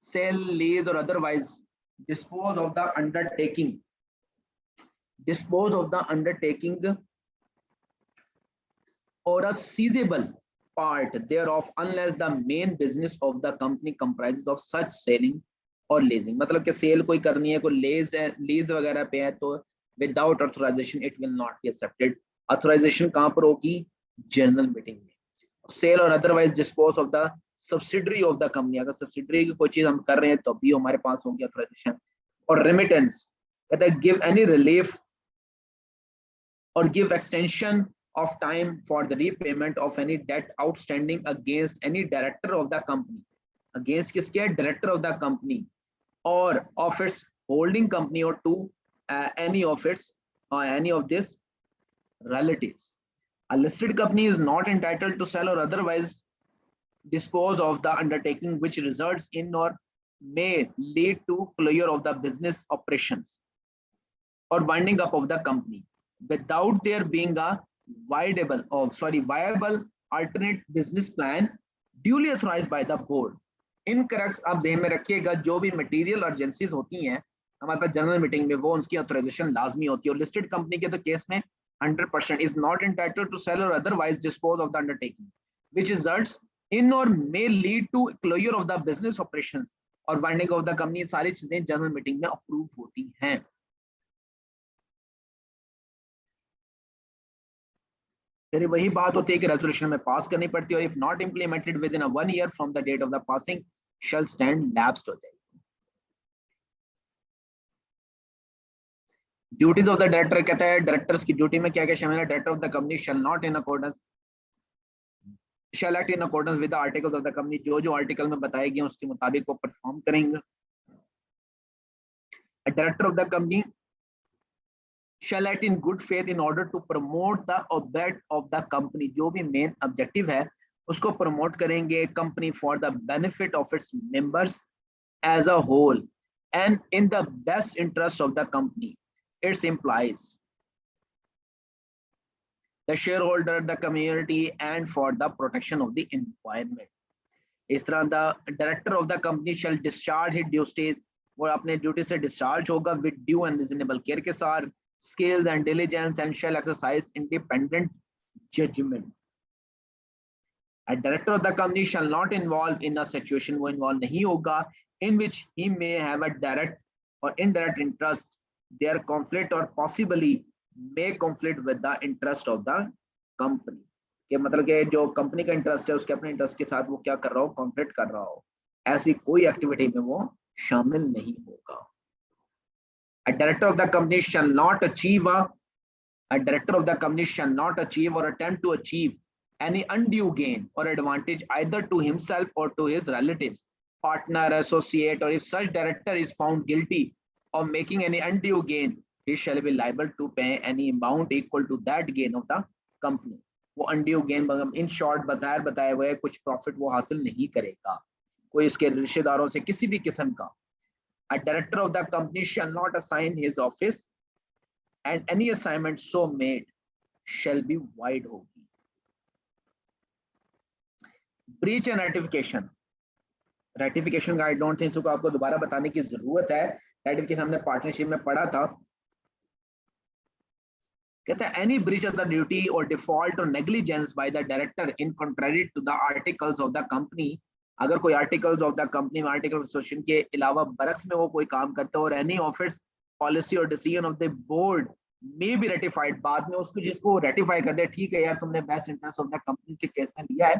sell, lease or otherwise dispose of the undertaking or a seizable part thereof, unless the main business of the company comprises of such selling और leasing. मतलब कि cell कोई करनी है, कोई lease वगैरह पे है, तो without authorisation it will not be accepted. Authorisation कहां पर होगी? जनरल मीटिंग में। सेल और otherwise dispose of the subsidiary of the company, अगर सब्सिडरी की कोई चीज हम कर रहे हैं तो भी हमारे पास होगी ऑथराइजेशन। और रेमिटेंस कहता है गिव एनी रिलीफ और give extension of time for the repayment of any debt outstanding against any director of the company, against किसके? director of the company or of its holding company or to any of its any of this relatives. A listed company is not entitled to sell or otherwise dispose of the undertaking which results in or may lead to closure of the business operations or winding up of the company without there being a viable alternate business plan duly authorized by the board. In crux आप ध्यान में रखिएगा, जो भी material urgencies होती हैं हमारे पास general meeting में, वो उनकी ऑथराइजेशन लाजमी होती है। और लिस्टेड कंपनी के तो केस में 100% is not entitled to sell और otherwise dispose of the undertaking which results in or may lead to closure of the business operations or winding of the company. सारी चीजें जनरल मीटिंग में approve होती हैं। फिर वही बात होती है कि रेजोल्यूशन में पास करनी पड़ती है, और if not implemented within 1 year from the date of the passing shall stand lapsed हो जाएगी। ड्यूटीज ऑफ द डायरेक्टर कहता है डायरेक्टर्स की ड्यूटी में क्या क्या शामिल है? Director of the company shall not in accordance shall act in accordance with the articles of the company, जो आर्टिकल में बताए गए उसके मुताबिक वो परफॉर्म करेंगे। Director of the company shall act in good faith in order to promote the object of the company, जो भी मेन ऑब्जेक्टिव है उसको प्रमोट करेंगे company for the benefit of its members as a whole and in the best interest of the company, its employees, the shareholder, the community, and for the protection of the environment. इस तरह the director of the company shall discharge his duties, वो अपने duty से discharge होगा with due and reasonable care के साथ, skills and diligence, and shall exercise independent judgment. A director of the company shall not involve in a situation, वो involve नहीं होगा, in which he may have a direct or indirect interest, their conflict or possibly may conflict with the interest of the company. कि मतलब कि जो company का interest है उसके अपने इंटरेस्ट के साथ वो क्या कर रहा हो, कॉन्फ्लिक्ट कर रहा हो, ऐसी कोई एक्टिविटी में वो शामिल नहीं होगा. A director of the company shall not achieve a director of the company shall not achieve or attempt to achieve any undue gain or advantage either to himself or to his relatives, partner, associate, or if such director is found guilty of making any undue gain, he shall be liable to pay any amount equal to that gain of the company. वो undue gain in short बताया हुआ है, कुछ profit वो हासिल नहीं करेगा कोई इसके रिश्तेदारों से किसी भी किस्म का. A director of the company shall not assign his office and any assignment so made shall be void होगी. Breach and ratification. Ratification का I don't think so आपको दोबारा बताने की जरूरत है. Ratification हमने पार्टनरशिप में पढ़ा था. कहता है any breach of the duty or default or negligence by the director in contrary to the articles of the company. अगर कोई आर्टिकल्स ऑफ द कंपनी में आर्टिकल एसोसिएशन के अलावा बरक्स में वो कोई काम करता है और एनी ऑफिस पॉलिसी और डिसीजन ऑफ द बोर्ड में बी रेटिफाइड, बाद में उसको जिसको रेटिफाई कर दे, ठीक है यार तुमने best interest of the company के केस में लिया है,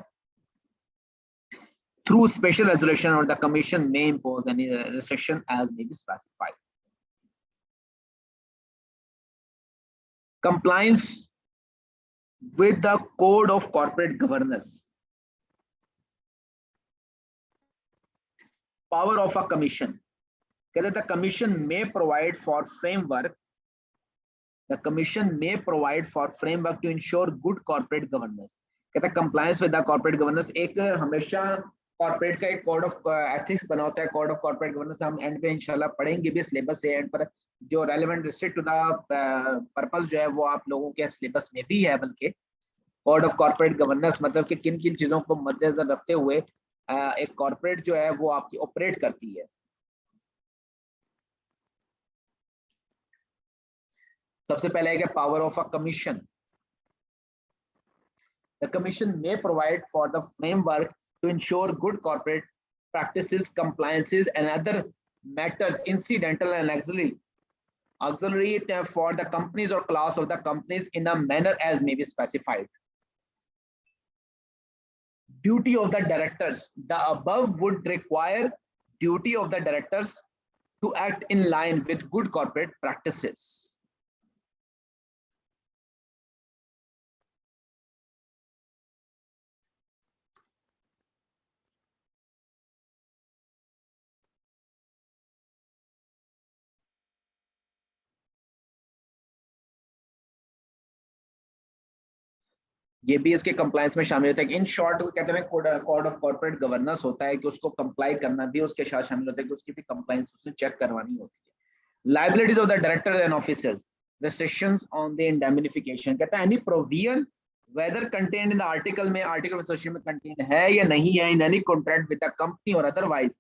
थ्रू स्पेशल रेजोल्यूशन और the commission may impose any restriction as may be specified. Compliance with the code of corporate governance. Power of a commission. कहते the commission may provide for framework. The commission may provide for framework to ensure good corporate governance. कहते compliance with the corporate governance. एक हमेशा corporate का एक code of ethics बना होता है. Code of corporate governance हम end पे इंशाल्लाह पढ़ेंगे भी syllabus से end पर, जो relevant restrict to the purpose जो है वो आप लोगों के syllabus में भी है. बल्कि code of corporate governance मतलब कि किन किन चीजों को मद्देनजर रखते हुए एक कॉर्पोरेट जो है वो आपकी ऑपरेट करती है. सबसे पहले है power of a commission. The commission may provide for the framework to ensure good corporate practices, compliances and other matters incidental and auxiliary for the companies or class of the companies in a manner as may be specified. Duty of the directors. The above would require duty of the directors to act in line with good corporate practices. ये भी इसके compliance में शामिल होता है. इन short वो कहते हैं कोड ऑफ कॉर्पोरेट गवर्नेंस होता है कि उसको कंप्लाई करना भी उसके साथ शामिल होता है कि उसकी भी कंप्लायंस उसने चेक करवानी होती है. Liabilities of the directors and officers. Restrictions on the indemnification. कहता है any provision whether contained in the article में आर्टिकल एसोसिएशन में कंटेन्ड है या नहीं है in any contract with the company or otherwise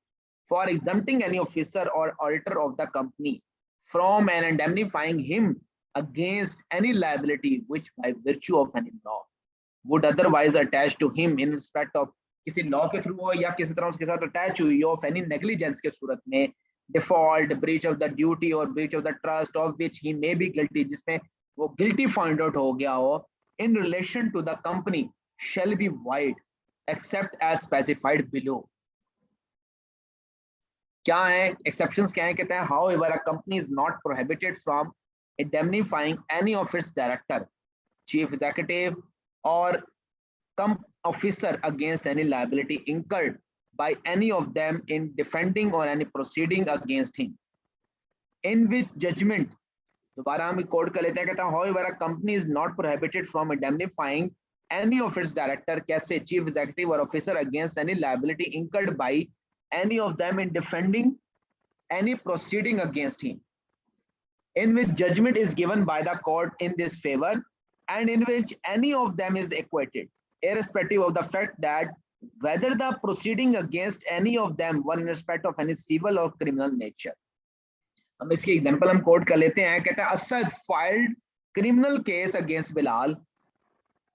for exempting any officer or auditor of the company from and indemnifying him against any liability which by virtue of any law would otherwise attach to him in respect of किसी law के through हो या किसी तरह उसके साथ attach हुई हो ऑफ एनी नेग्लिजेंस के सूरत में, default, breach of the duty or breach of the trust of which he may be guilty, जिसमें वो गिल्टी फाइंड आउट हो गया हो, in relation to the company shall be void except as specified below. क्या है exceptions क्या है? कहते हैं however a company is not prohibited from indemnifying any of its director, chief executive or officer against any liability incurred by any of them in defending or any proceeding against him, in which judgment. दोबारा हम code कर लेते हैं. कहता है however a company is not prohibited from indemnifying any of its director, कैसे, chief executive or officer against any liability incurred by any of them in defending any proceeding against him, in which judgment is given by the court in this favor and in which any of them is acquitted, irrespective of the fact that whether the proceeding against any of them were in respect of any civil or criminal nature. हम इसकी example हम coat कर लेते हैं. कहता है Asad filed criminal case against Bilal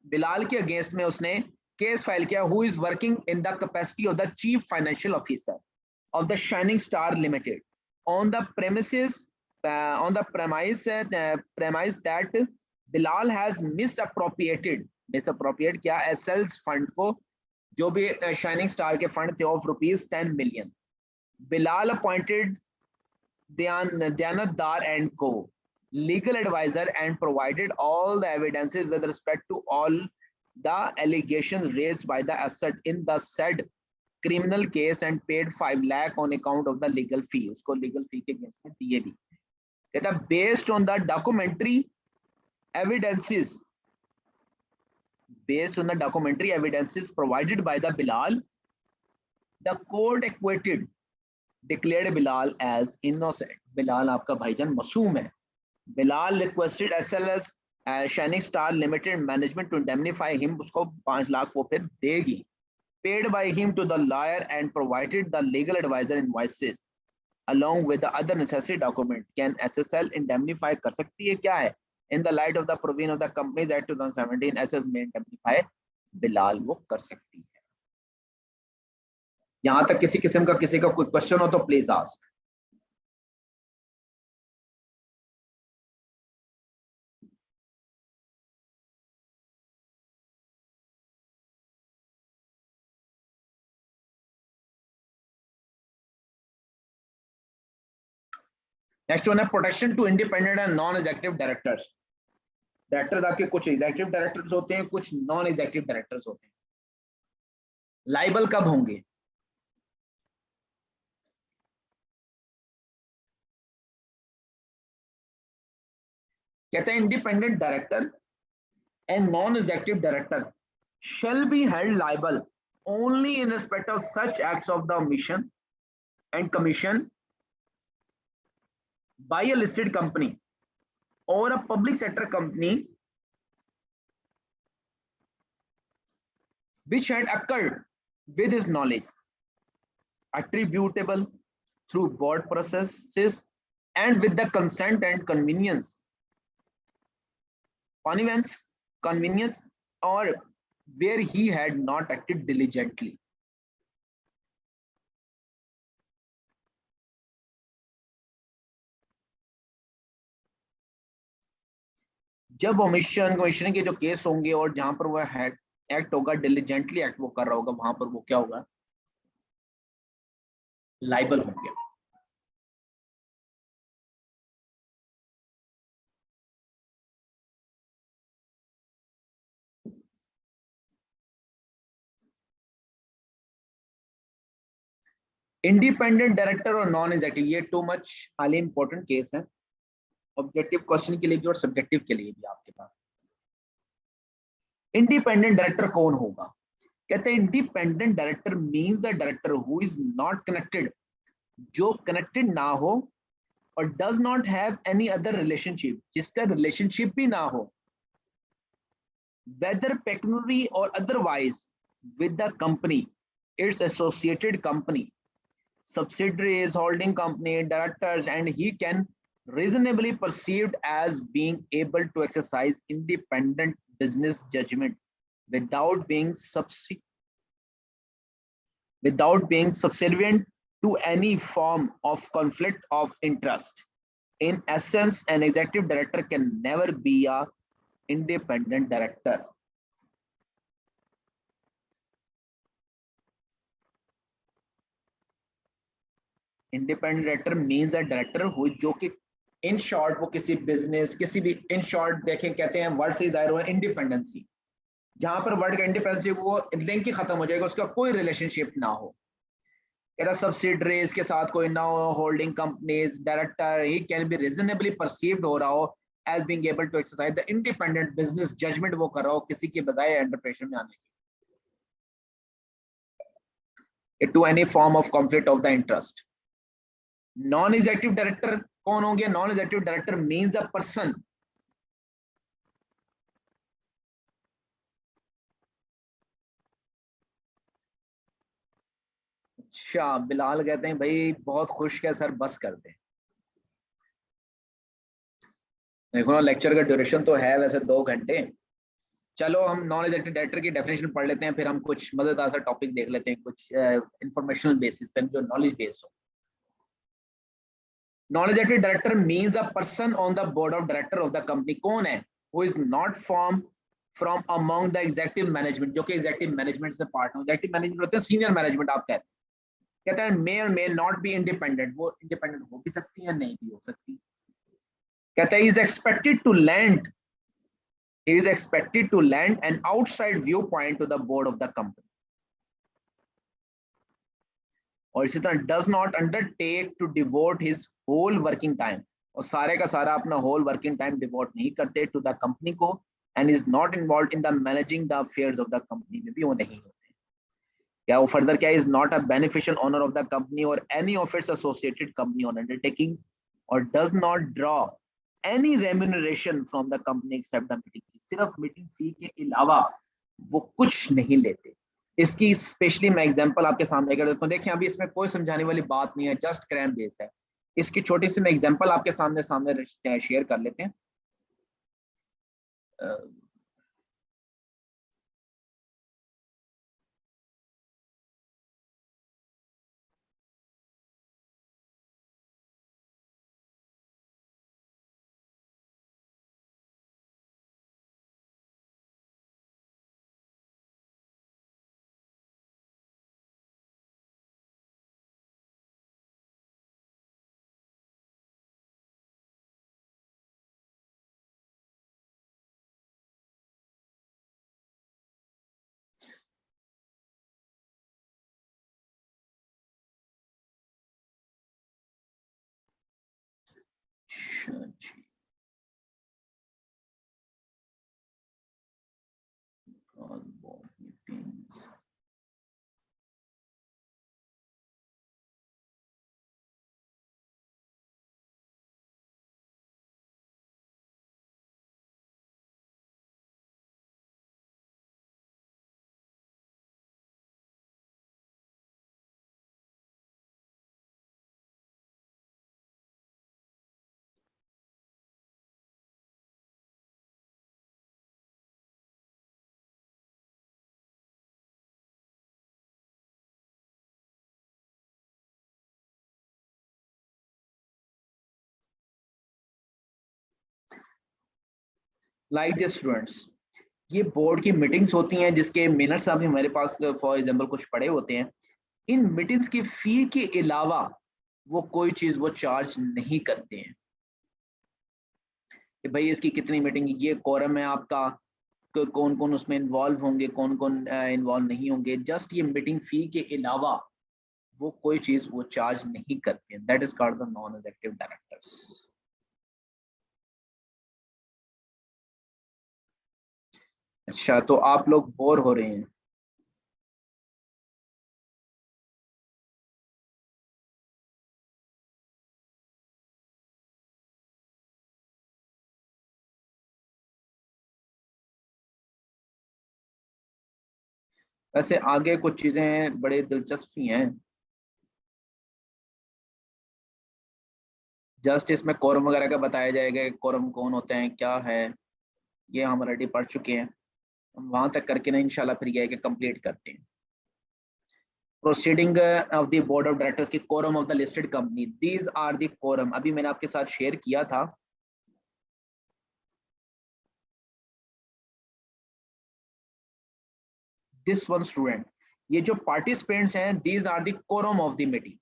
Bilal के against में उसने केस फाइल किया, who is working in the capacity of the chief financial officer of the shining star limited on the premises on the premise that Bilal has misappropriate क्या एसएल्स fund को, जो भी shining star के fund थे, of ₹10 million. Bilal appointed Dyanat and Co. legal advisor and provided all the evidences with respect to all the allegations raised by the asset in the said criminal case and paid 5 lakh on account of the legal fee. उसको legal fee के against में दिए भी. कहता based on the documentary evidences provided by the Bilal, the court declared Bilal as innocent. Bilal आपका भाईजान मासूम है. Bilal requested SLS Shining Star Limited management to indemnify him. उसको 5 लाख वो फिर देगी. Paid by him to the lawyer and provided the legal advisor invoices along with the other necessary document. Can SSL indemnify कर सकती है क्या है? In the light of the provision of the Companies Act 2017, SS में indemnify Bilal वो कर सकती है. यहां तक किसी किस्म का किसी का कोई क्वेश्चन हो तो प्लीज आस्क. नेक्स्ट वन है protection to independent and non executive directors. Directors आपके कुछ एग्जीक्यूटिव डायरेक्टर्स होते हैं, कुछ नॉन एग्जीक्यूटिव डायरेक्टर्स होते हैं. लाइबल कब होंगे? कहते हैं independent director and non executive director shall be held liable only in respect of such acts of the omission and commission by a listed company or a public sector company which had occurred with his knowledge, attributable through board processes and with the consent and convenience or where he had not acted diligently. जब omission के जो case होंगे और जहां पर वह act होगा, diligently act वो कर रहा होगा, वहां पर वो क्या होगा? लाइबल होंगे. इंडिपेंडेंट डायरेक्टर और नॉन एग्जीक्यूटिव, ये too much highly important case है ऑब्जेक्टिव क्वेश्चन के लिए भी और सब्जेक्टिव के लिए भी. आपके पास इंडिपेंडेंट डायरेक्टर कौन होगा? कहते हैं independent director means a director who is not connected, जो कनेक्टेड ना हो, और does not have any other relationship, जिसका रिलेशनशिप भी ना हो, वेदर पेक्यूनरी और otherwise, with the company, it's associated company, subsidiaries, holding company, directors, and he can reasonably perceived as being able to exercise independent business judgment without being subservient to any form of conflict of interest. In essence, an executive director can never be a independent director. Independent director means a director who, जो कि इन short वो किसी business, किसी भी, in short देखें कहते हैं word से जाहिर हो इंडिपेंडेंसी, जहां पर वर्ड का इंडिपेंडेंसी वो लिंक ही खत्म हो जाएगा, उसका कोई रिलेशनशिप ना हो. सब्सिडरीज के साथ कोई ना हो, holding companies, director, he can be reasonably perceived हो रहा हो as being able to exercise the independent business judgement, वो कर रहा हो किसी के बजाय अंडर प्रेशर में आने की, to any form of conflict of the interest. Non executive director कौन होंगे? Non executive director means a person अच्छा, बिलाल कहते हैं भाई बहुत खुश है सर, बस कर दे. देखो ना लेक्चर का ड्यूरेशन तो है वैसे 2 घंटे, चलो हम नॉन एग्जीक्यूटिव डायरेक्टर की डेफिनेशन पढ़ लेते हैं, फिर हम कुछ मजेदार सा टॉपिक देख लेते हैं, कुछ इंफॉर्मेशनल बेसिस पे जो नॉलेज बेस्ड हो। Non executive director means a person on the board of director of the company. कौन है? Who is not form from among the executive management, जो कि एग्जीक्यूटिव मैनेजमेंट से पार्ट हो। एग्जीक्यूटिव मैनेजमेंट होते हैं सीनियर मैनेजमेंट, आप कहते हैं मे और मे नॉट बी इंडिपेंडेंट, वो इंडिपेंडेंट हो भी सकती है, नहीं भी हो सकती। कहता है is expected to land is expected to lend an outside viewpoint to the board of the company, और इसी तरह does not undertake to devote his whole working time, और सारे का सारा अपना whole working time devote नहीं करते to the company को, and is not involved in the managing the affairs of the company, में भी वो नहीं होते। क्या वो further क्या is not a beneficial owner of the company or any of its associated company or undertakings, or does not draw any remuneration from the company except the meeting fee, सिर्फ meeting फी के अलावा वो कुछ नहीं लेते। इसकी specially मैं example आपके सामने कर देता हूँ। देखिए अभी इसमें कोई समझाने वाली बात नहीं है, जस्ट क्रैम बेस है। इसकी छोटी सी मैं एग्जांपल आपके सामने शेयर कर लेते हैं। लाइक दिस स्टूडेंट्स, ये बोर्ड की मीटिंग्स होती हैं जिसके मिनट्स अभी हमारे पास फॉर एग्जांपल कुछ पड़े होते हैं। इन मीटिंग्स की फी के अलावा वो कोई चीज वो चार्ज नहीं करते हैं कि भाई इसकी कितनी मीटिंग, ये कोरम है आपका, कौन कौन उसमें इन्वॉल्व होंगे, कौन कौन इन्वॉल्व नहीं होंगे। जस्ट ये मीटिंग फी के अलावा वो कोई चीज वो चार्ज नहीं करते हैं। That is called the non executive directors. अच्छा तो आप लोग बोर हो रहे हैं? वैसे आगे कुछ चीजें बड़े दिलचस्प हैं। जस्ट इसमें कोरम वगैरह का बताया जाएगा, कोरम कौन होते हैं क्या है, ये हम ऑलरेडी पढ़ चुके हैं। हम वहां तक करके ना इंशाल्लाह फिर ये कंप्लीट करते हैं। Proceeding of the board of directors की quorum of the listed company, these are the quorum, अभी मैंने आपके साथ शेयर किया था। दिस वन स्टूडेंट, ये जो पार्टिसिपेंट्स हैं, these are the quorum of the meeting.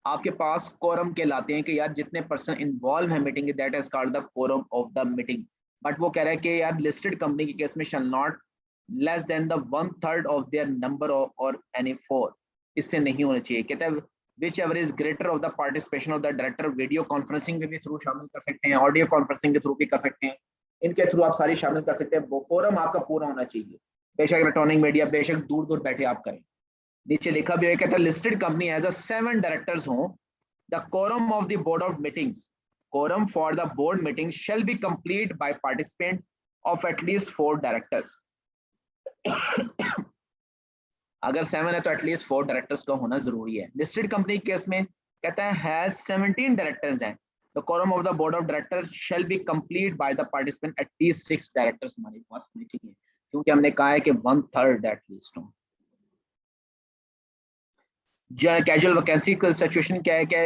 आपके पास कोरम कहलाते हैं कि यार जितने पर्सन इन्वॉल्व है meeting, that is called the quorum of the meeting. But वो कह रहा है कि यार लिस्टेड कंपनी के केस में shall not less then the 1/3 of their number और एनी 4, इससे नहीं होना चाहिए। कहता है which ever is greater of the participation of the director, video conferencing में भी थ्रू शामिल कर सकते हैं, ऑडियो कॉन्फ्रेंसिंग के थ्रू भी कर सकते हैं, इनके थ्रू आप सारी शामिल कर सकते हैं। कोरम आपका पूरा होना चाहिए, बेशक इलेक्ट्रॉनिक मीडिया, बेशक दूर दूर बैठे आप करें। नीचे लिखा भी है, कहता है listed company as a 7 directors हो, the quorum of the board of meetings, quorum for the board meeting shall be complete by participant of at least 4 directors. अगर 7 है तो एटलीस्ट 4 डायरेक्टर्स का होना जरूरी है। लिस्टेड कंपनी केस में कहता है हैज 17 डायरेक्टर्स हैं, the quorum of the board of directors shall be complete by the participant at least 6 directors हमारे पास मीटिंग है, क्योंकि हमने कहा है कि 1/3 at least हो। कैजुअल वैकेंसी का सिचुएशन क्या है, क्या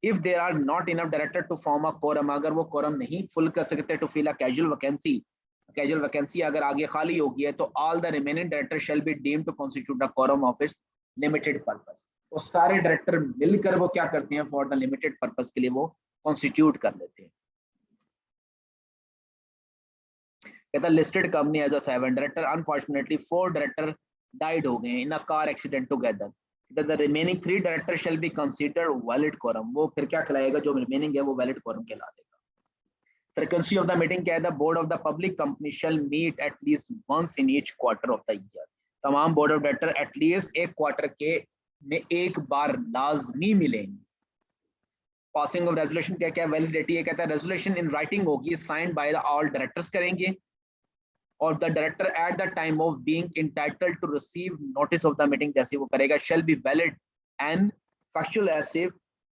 if there are not enough director to form a quorum, अगर वो quorum नहीं फुल कर सकते to fill a casual vacancy अगर आगे खाली होगी है, तो all the remaining directors shall be deemed to constitute a quorum of its limited purpose। तो सारे डायरेक्टर मिलकर वो क्या करते हैं, फॉर द लिमिटेड पर्पस के लिए वो कॉन्स्टिट्यूट कर लेते हैं। कहता listed company as a 7 director, unfortunately 4 director died हो गए in a car accident together, the remaining 3 director shall be considered valid quorum. वो फिर क्या कहलाएगा, जो रिमेनिंग है वो वैलिड कोरम कहला देगा। फ्रीक्वेंसी ऑफ द मीटिंग क्या है, the board of the public company shall meet at least once in each quarter of the year. तमाम बोर्ड ऑफ डायरेक्टर एटलीस्ट एक क्वार्टर के में एक बार लाजमी मिलेंगे। पासिंग ऑफ रेजोल्यूशन क्या क्या वैलिडिटी है, कहता है रेजोल्यूशन इन राइटिंग होगी, signed by the all directors करेंगे, और the director at the time of being entitled to receive notice of the meeting, जैसे वो करेगा, shall be valid and factual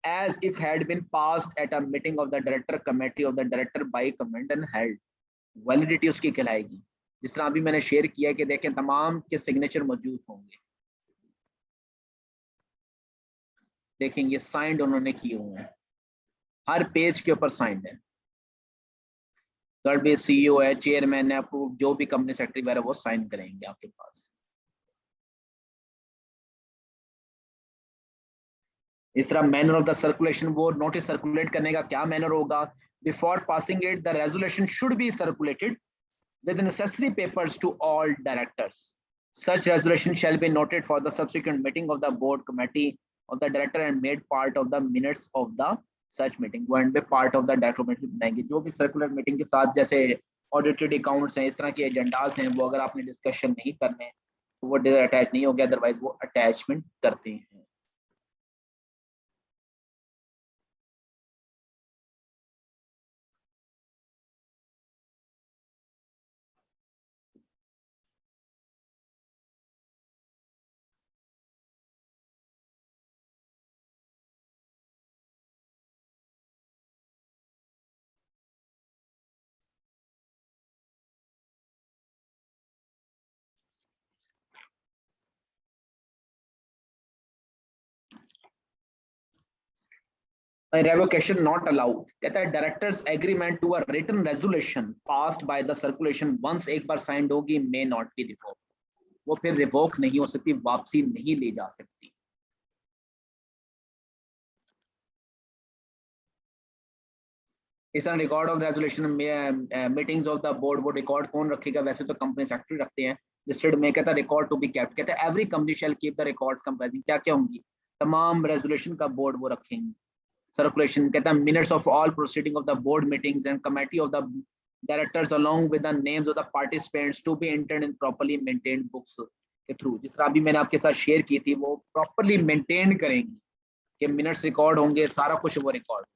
as if had been passed at a meeting of the director committee of the director by comment and held। Validity उसकी कहलाएगी। जिस तरह अभी मैंने share किया कि देखें तमाम के सिग्नेचर मौजूद होंगे, देखेंगे साइंड उन्होंने किए हुए हैं, हर पेज के ऊपर साइंड है। थर्ड पे सीईओ है, चेयरमैन है, आपको जो भी कंपनी सेक्रेटरी वगैरह वो साइन करेंगे आपके पास। इस तरह मैनर ऑफ द सर्कुलेशन, वो नोटिस सर्कुलेट करने का क्या मैनर होगा, before passing it the resolution should be circulated with the necessary papers to all directors। Such resolution shall be noted for the subsequent meeting of the board committee of the director and made part of the minutes of the such meeting। वो and पे part of the document बनाएंगे, जो भी circular meeting के साथ जैसे audited accounts हैं, इस तरह के एजेंडाज हैं, वो अगर आपने डिस्कशन नहीं करने तो वो अटैच नहीं हो गया, अदरवाइज वो अटैचमेंट करते हैं। Revocation not allowed, कहता है directors agreement to a written resolution passed by the circulation once एक बार साइंड होगी मे नॉट बी रिवोक। वो फिर रिवोक नहीं हो सकती, वापसी नहीं ली जा सकती। इस तरह record of resolution meetings of the board, वो रिकॉर्ड कौन रखेगा, वैसे तो कंपनी सेक्रेटरी रखते हैं, लिस्टेड में कहता है रिकॉर्ड टू बी केप्ट, कहता है every company shall keep the records comprising, क्या क्या होंगी, तमाम रेजोल्यूशन का बोर्ड वो रखेंगे। सर्कुलेशन कहता है minutes of all proceeding of the board meetings and committee of the directors along with the names of the participants to be entered in properly maintained books के थ्रू। जिस तरह अभी मैंने आपके साथ शेयर की थी, वो प्रॉपर्ली मेंटेन करेंगी कि मिनट्स रिकॉर्ड होंगे, सारा कुछ वो रिकॉर्ड।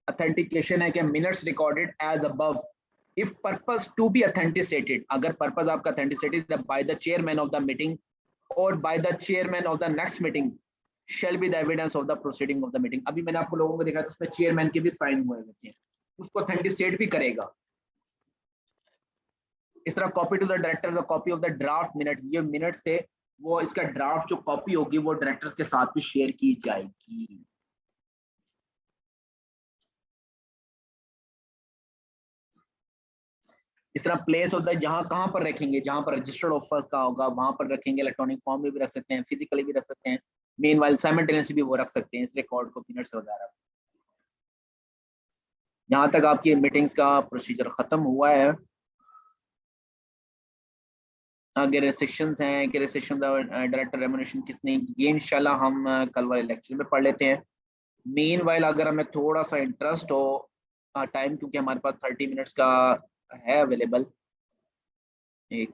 ऑथेंटिकेशन है कि minutes recorded as above if purpose to be authenticated, अगर पर्पस आपका authenticated by the chairman of the meeting or by the chairman of the next meeting shall be the evidence of the proceeding of the meeting. अभी मैंने आपको लोगों को दिखाया था, उसमें चेयरमैन के भी साइन हुए होते हैं, उसको ऑथेंटिकेट भी करेगा। इस तरह copy to the director the copy of the draft minutes, ये मिनट से वो इसका ड्राफ्ट जो कॉपी होगी वो डायरेक्टर्स के साथ भी शेयर की जाएगी। इस तरह प्लेस होता है, जहां कहां पर रखेंगे, जहां पर रजिस्टर्ड ऑफर्स का होगा वहां पर रखेंगे, इलेक्ट्रॉनिक फॉर्म में भी रख सकते हैं, फिजिकली भी रख सकते हैं, मीनवाइल साइमल्टेनियसली भी वो रख सकते हैं इस रिकॉर्ड को, मिनट्स वगैरह। जहां तक आपकी मीटिंग्स का प्रोसीजर खत्म हुआ है, आगे रेस्ट्रिक्शंस हैं कि रेस्ट्रिक्शन डायरेक्टर रेम्युनरेशन किसने, ये इंशाल्लाह हम कल वाले लेक्चर में पढ़ लेते हैं। मीनवाइल अगर हमें थोड़ा सा इंटरेस्ट हो टाइम, क्योंकि हमारे पास 30 मिनट्स का है अवेलेबल, एक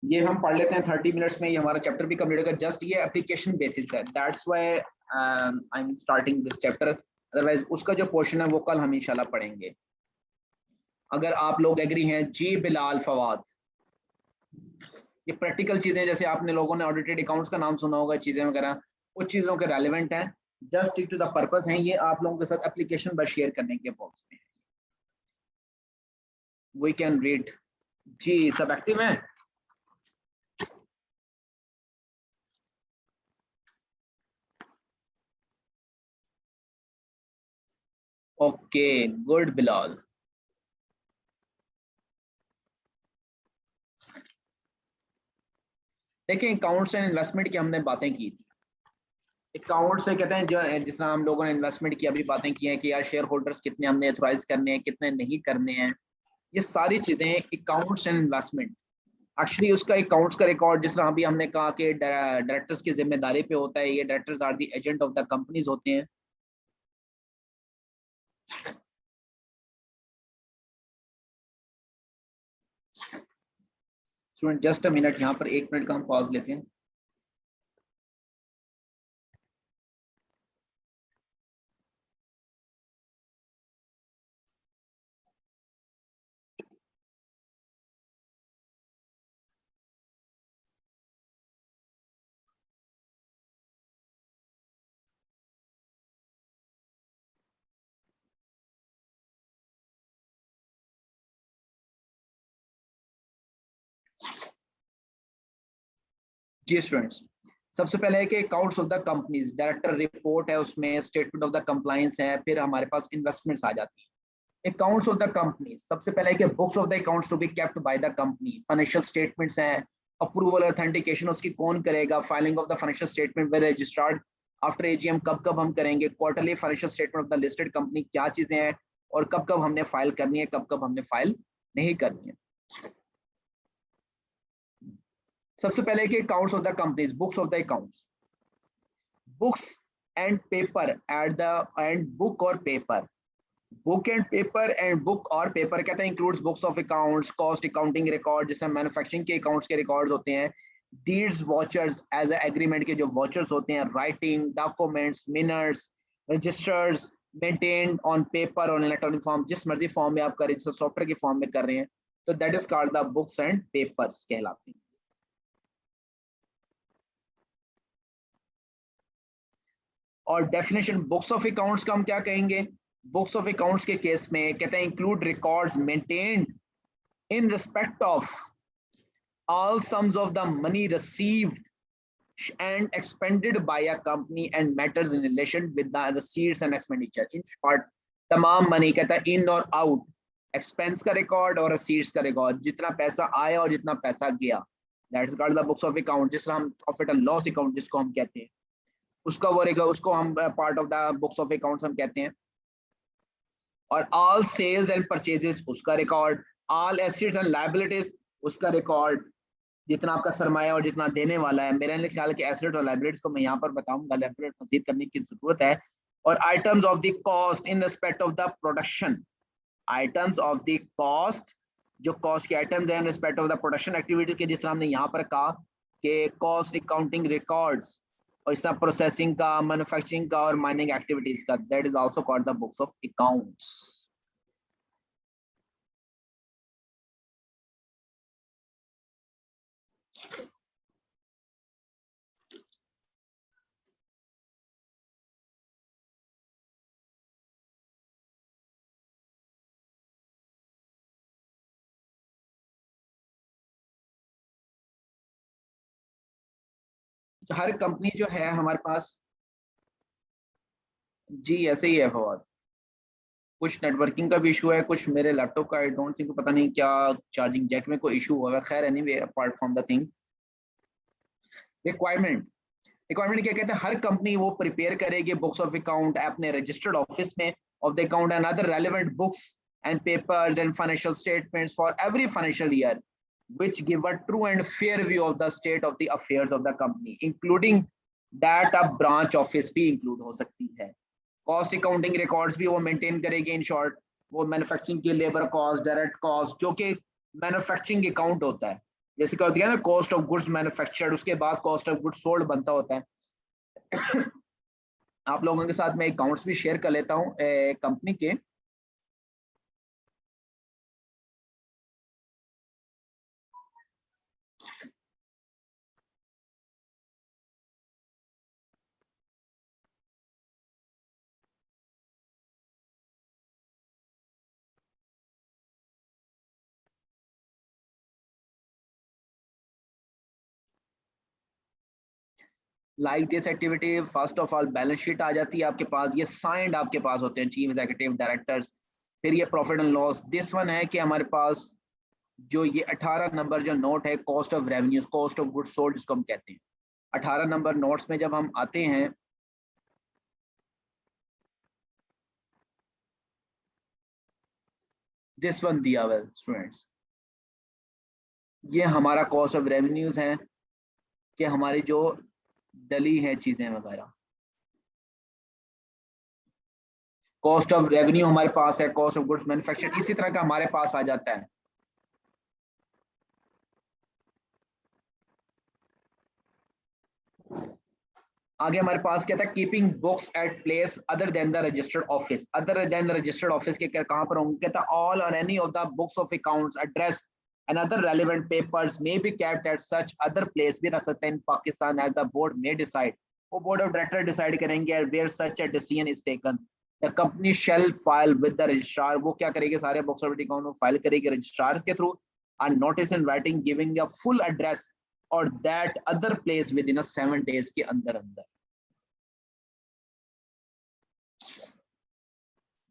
ये हम पढ़ लेते हैं 30 मिनट्स में, ये हमारा चैप्टर भी कंप्लीट होगा। जस्ट ये एप्लीकेशन बेसिस है, that's why I am starting this chapter, otherwise उसका जो पोर्शन है वो कल हम इंशाल्लाह पढ़ेंगे। अगर आप लोग एग्री हैं। जी बिलाल फवाद, ये प्रैक्टिकल चीजें, जैसे आपने लोगों ने ऑडिटेड अकाउंट्स का नाम सुना होगा, चीजें वगैरह कुछ चीजों के रेलिवेंट हैं, just stick to the purpose हैं, ये आप लोगों के साथ एप्लीकेशन बस शेयर करने के बॉक्स में वी कैन रीड। जी सब एक्टिव हैं। Okay good Bilal. देखिए अकाउंट्स एंड इन्वेस्टमेंट की हमने बातें की थी। अकाउंट से कहते हैं जो जिस तरह हम लोगों ने इन्वेस्टमेंट की अभी बातें की हैं कि यार शेयर होल्डर्स कितने हमने ऑथराइज करने हैं, कितने नहीं करने हैं, ये सारी चीजें अकाउंट्स एंड इन्वेस्टमेंट। एक्चुअली उसका अकाउंट्स का रिकॉर्ड जिस तरह अभी हमने कहा कि डायरेक्टर्स की जिम्मेदारी पे होता है, ये directors are the agent of the companies होते हैं। स्टूडेंट जस्ट अ मिनट, यहाँ पर 1 मिनट का हम पॉज लेते हैं। जी स्टूडेंट्स, सबसे पहले है कि accounts of the companies, director report है, उसमें स्टेटमेंट ऑफ द कंप्लायंस है, फिर हमारे पास इन्वेस्टमेंट्स आ जाती हैं। अकाउंट्स ऑफ द कंपनी, सबसे पहले है कि books of the accounts to be kept by the company, financial statements हैं, अप्रूवल ऑथेंटिकेशन उसकी कौन करेगा, filing of the financial statement with registered after AGM कब कब हम करेंगे, quarterly financial statement of the listed company क्या चीजें हैं और कब कब हमने फाइल करनी है, कब कब हमने फाइल नहीं करनी है। सबसे पहले कि accounts of the companies, books of the accounts, books and paper at the end book or paper, book and paper and book or paper कहते हैं includes books of accounts, cost accounting record जिसमें manufacturing के accounts के records होते हैं, deeds watchers as agreement के जो vouchers होते हैं, writing documents minutes registers maintained on paper और इलेक्ट्रॉनिक फॉर्म, जिस मर्जी फॉर्म में आप कर रहे हैं, सॉफ्टवेयर के फॉर्म में कर रहे हैं, तो that is called the books and papers कहलाते हैं। और डेफिनेशन बुक्स ऑफ अकाउंट्स का हम क्या कहेंगे, बुक्स ऑफ अकाउंट्स के केस में कहते हैं include records maintained in respect of all sums of the money received and expended by a company and matters in relation with the receipts and expenditure, in short तमाम money कहता है इन और out, expense का record और रसीट्स का record, जितना पैसा आया और जितना पैसा गया, that's called the books of account. जिस तरह हम प्रॉफिट एंड लॉस अकाउंट जिसको हम कहते हैं, उसका वो रहेगा, उसको हम part of the books of accounts हम कहते हैं। और ऑल सेल्स एंड परचेजेस उसका record, all assets and liabilities उसका रिकॉर्ड, जितना आपका सरमाया और जितना देने वाला है। मेरे ख्याल के एसेट और लायबिलिटीज को मैं यहाँ पर बताऊंगा, लायबिलिटी मजीद करने की जरूरत है। और items of the cost in respect of the production, items of the cost, जो कॉस्ट के आइटम्स हैं in respect of the production activities के, जिस तरह हमने यहाँ पर कहा कि कॉस्ट अकाउंटिंग रिकॉर्ड्स, और इस तरह प्रोसेसिंग का, मैन्युफैक्चरिंग का और माइनिंग एक्टिविटीज का, that is also called the books of accounts. Her company जो है हमारे पास, जी ऐसे ही है फवाद, कुछ नेटवर्किंग का भी इशू है, कुछ मेरे लैपटॉप का, आई डोंट थिंक, पता नहीं क्या चार्जिंग जैक में कोई इशू हुआ है। खैर anyway apart from the thing, requirement, requirement क्या कहते हैं, हर कंपनी वो प्रिपेयर करेगी बुक्स ऑफ अकाउंट अपने रजिस्टर्ड ऑफिस में of the account and other relevant books and papers and financial statements for every financial year which give a true and fair view of the state of the affairs of the company, including that a branch office भी include हो सकती है। Cost accounting records भी वो maintain करेगी। इन short वो manufacturing की labour cost, direct cost, जो कि मैन्युफैक्चरिंग अकाउंट होता है, जैसे क्या होती है ना, कॉस्ट ऑफ गुड्स मैन्युफैक्चर्ड, उसके बाद कॉस्ट ऑफ गुड्स सोल्ड बनता होता है। आप लोगों के साथ मैं अकाउंट्स भी शेयर कर लेता हूँ कंपनी के। Like this activity, first of all balance sheet आ जाती है आपके पास, ये साइंड आपके पास होते हैं चीफ एग्जीक्यूटिव डायरेक्टर्स। फिर ये profit and loss, this one है कि हमारे पास जो ये 18 नंबर जो नोट है, cost of revenues, cost of goods sold जिसको हम कहते हैं, 18 नंबर नोट्स में जब हम आते हैं, दिस वन दिया हुआ स्टूडेंट्स, ये हमारा कॉस्ट ऑफ रेवेन्यूज है कि हमारी जो डली है चीजें वगैरह, कॉस्ट ऑफ रेवेन्यू हमारे पास है, कॉस्ट ऑफ गुड्स मैन्युफैक्चर इसी तरह का हमारे पास आ जाता है। आगे हमारे पास क्या था, keeping books at place other than the registered office, other than the registered office के कहां पर होंगे, कहता all or any of the books of accounts address and other relevant papers may be kept at such other place, भी रख सकते हैं in Pakistan as the board may decide, वो बोर्ड ऑफ डायरेक्टर डिसाइड करेंगे where such a decision is taken, the company shall file with the registrar, वो क्या करेगी, सारे बुक्स ऑफ अकाउंट में फाइल करेगी रजिस्ट्रार के थ्रू, और notice in writing giving a full address और that other place within 7 days के अंदर अंदर।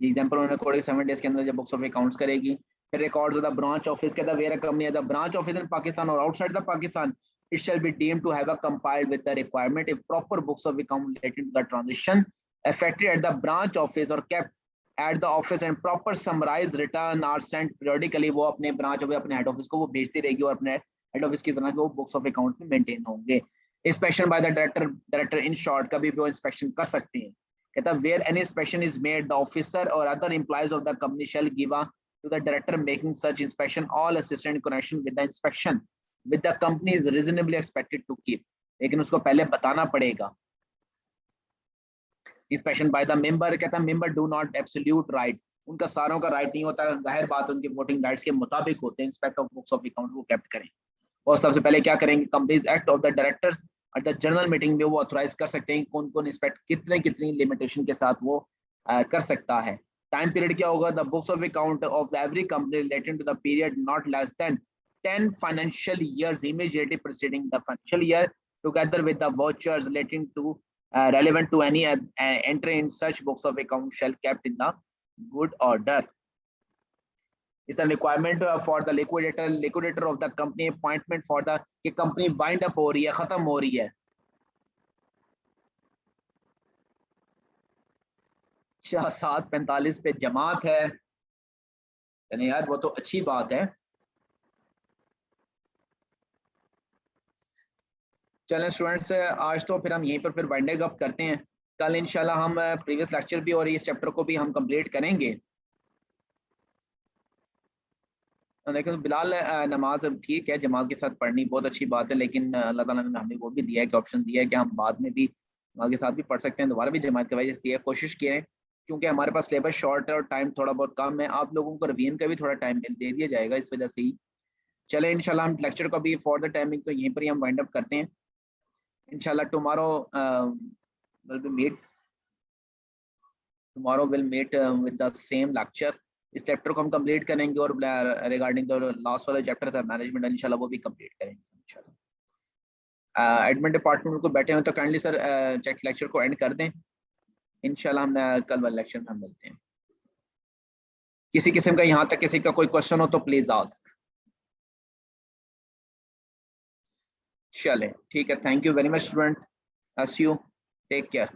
एग्जांपल उन्होंने कोड 7 days के अंदर जब बुक्स ऑफ अकाउंट्स करेगी। फिर records of the branch office के the where a company the branch office in Pakistan or outside the Pakistan, it shall be deemed to have a compiled with the requirement if proper books of account related to the transaction effected at the branch office or kept at the office and proper summarized return are sent periodically, वो अपने branch office अपने head office को वो भेजती रहेगी और अपने head office की तरह से वो बुक्स ऑफ अकाउंट्स में मेंटेन होंगे। Inspection by the director in short, कभी भी वो इंस्पेक्शन कर सकते हैं। कहता where any inspection is made, the officer or other employees of the company shall give to the director making such inspection all assistance in connection with the inspection with the company is reasonably expected to keep, लेकिन उसको पहले बताना पड़ेगा। Inspection by the member, कहता है member do not absolute right, उनका सारों का राइट नहीं होता, जाहिर बात उनके वोटिंग राइट्स के मुताबिक होते हैं, inspect of books of accounts वो केप्ट करें। और सबसे पहले क्या करेंगे, companies act of the directors और द जनरल मीटिंग में वो ऑथराइज कर सकते हैं कौन कौन इंस्पेक्ट कितने कितनी लिमिटेशन के साथ वो कर सकता है। टाइम पीरियड क्या होगा, the books of account of every company related to the period not less than 10 financial years immediately preceding the financial year together with the vouchers relating to relevant to any entry in such books of account shall kept in the good order. Is the requirement for the liquidator of the company appointment for the कि company wind up हो रही है, खत्म हो रही है, 7:45 पे जमात है, यानी यार वो तो अच्छी बात है। चलें स्टूडेंट्स, आज तो फिर हम यहीं पर फिर वाइंडिंग अप करते हैं, कल इंशाल्लाह हम प्रीवियस लेक्चर भी और इस चैप्टर को भी हम कंप्लीट करेंगे। लेकिन बिलाल नमाज ठीक है जमात के साथ पढ़नी बहुत अच्छी बात है, लेकिन अल्लाह ताला ने हमें वो भी दिया है कि ऑप्शन दिया है कि हम बाद में भी जमात के साथ भी पढ़ सकते हैं, दोबारा भी जमात करवाई जाती है। कोशिश करें क्योंकि हमारे पास सिलेबस शॉर्ट है और टाइम थोड़ा बहुत कम है, आप लोगों को रिवीजन का भी थोड़ा टाइम दे दिया जाएगा इस वजह से ही। चले इंशाल्लाह हम लेक्चर को भी फॉर द टाइमिंग तो यहीं पर ही हम वाइंड अप करते हैं। इंशाल्लाह tomorrow will meet with the same lecture. इस चैप्टर को हम कंप्लीट करेंगे और रिगार्डिंग द लास्ट वाला चैप्टर था मैनेजमेंट, इंशाल्लाह वो भी कंप्लीट करेंगे इंशाल्लाह। एडमिन डिपार्टमेंट को बैठे हुए तो काइंडली सर लेक्चर को एंड कर दें, इंशाल्लाह हम कल वाले लेक्चर में मिलते हैं। किसी किस्म का यहाँ तक किसी का कोई क्वेश्चन हो तो प्लीज आस्क। चले ठीक है, thank you very much student, take care.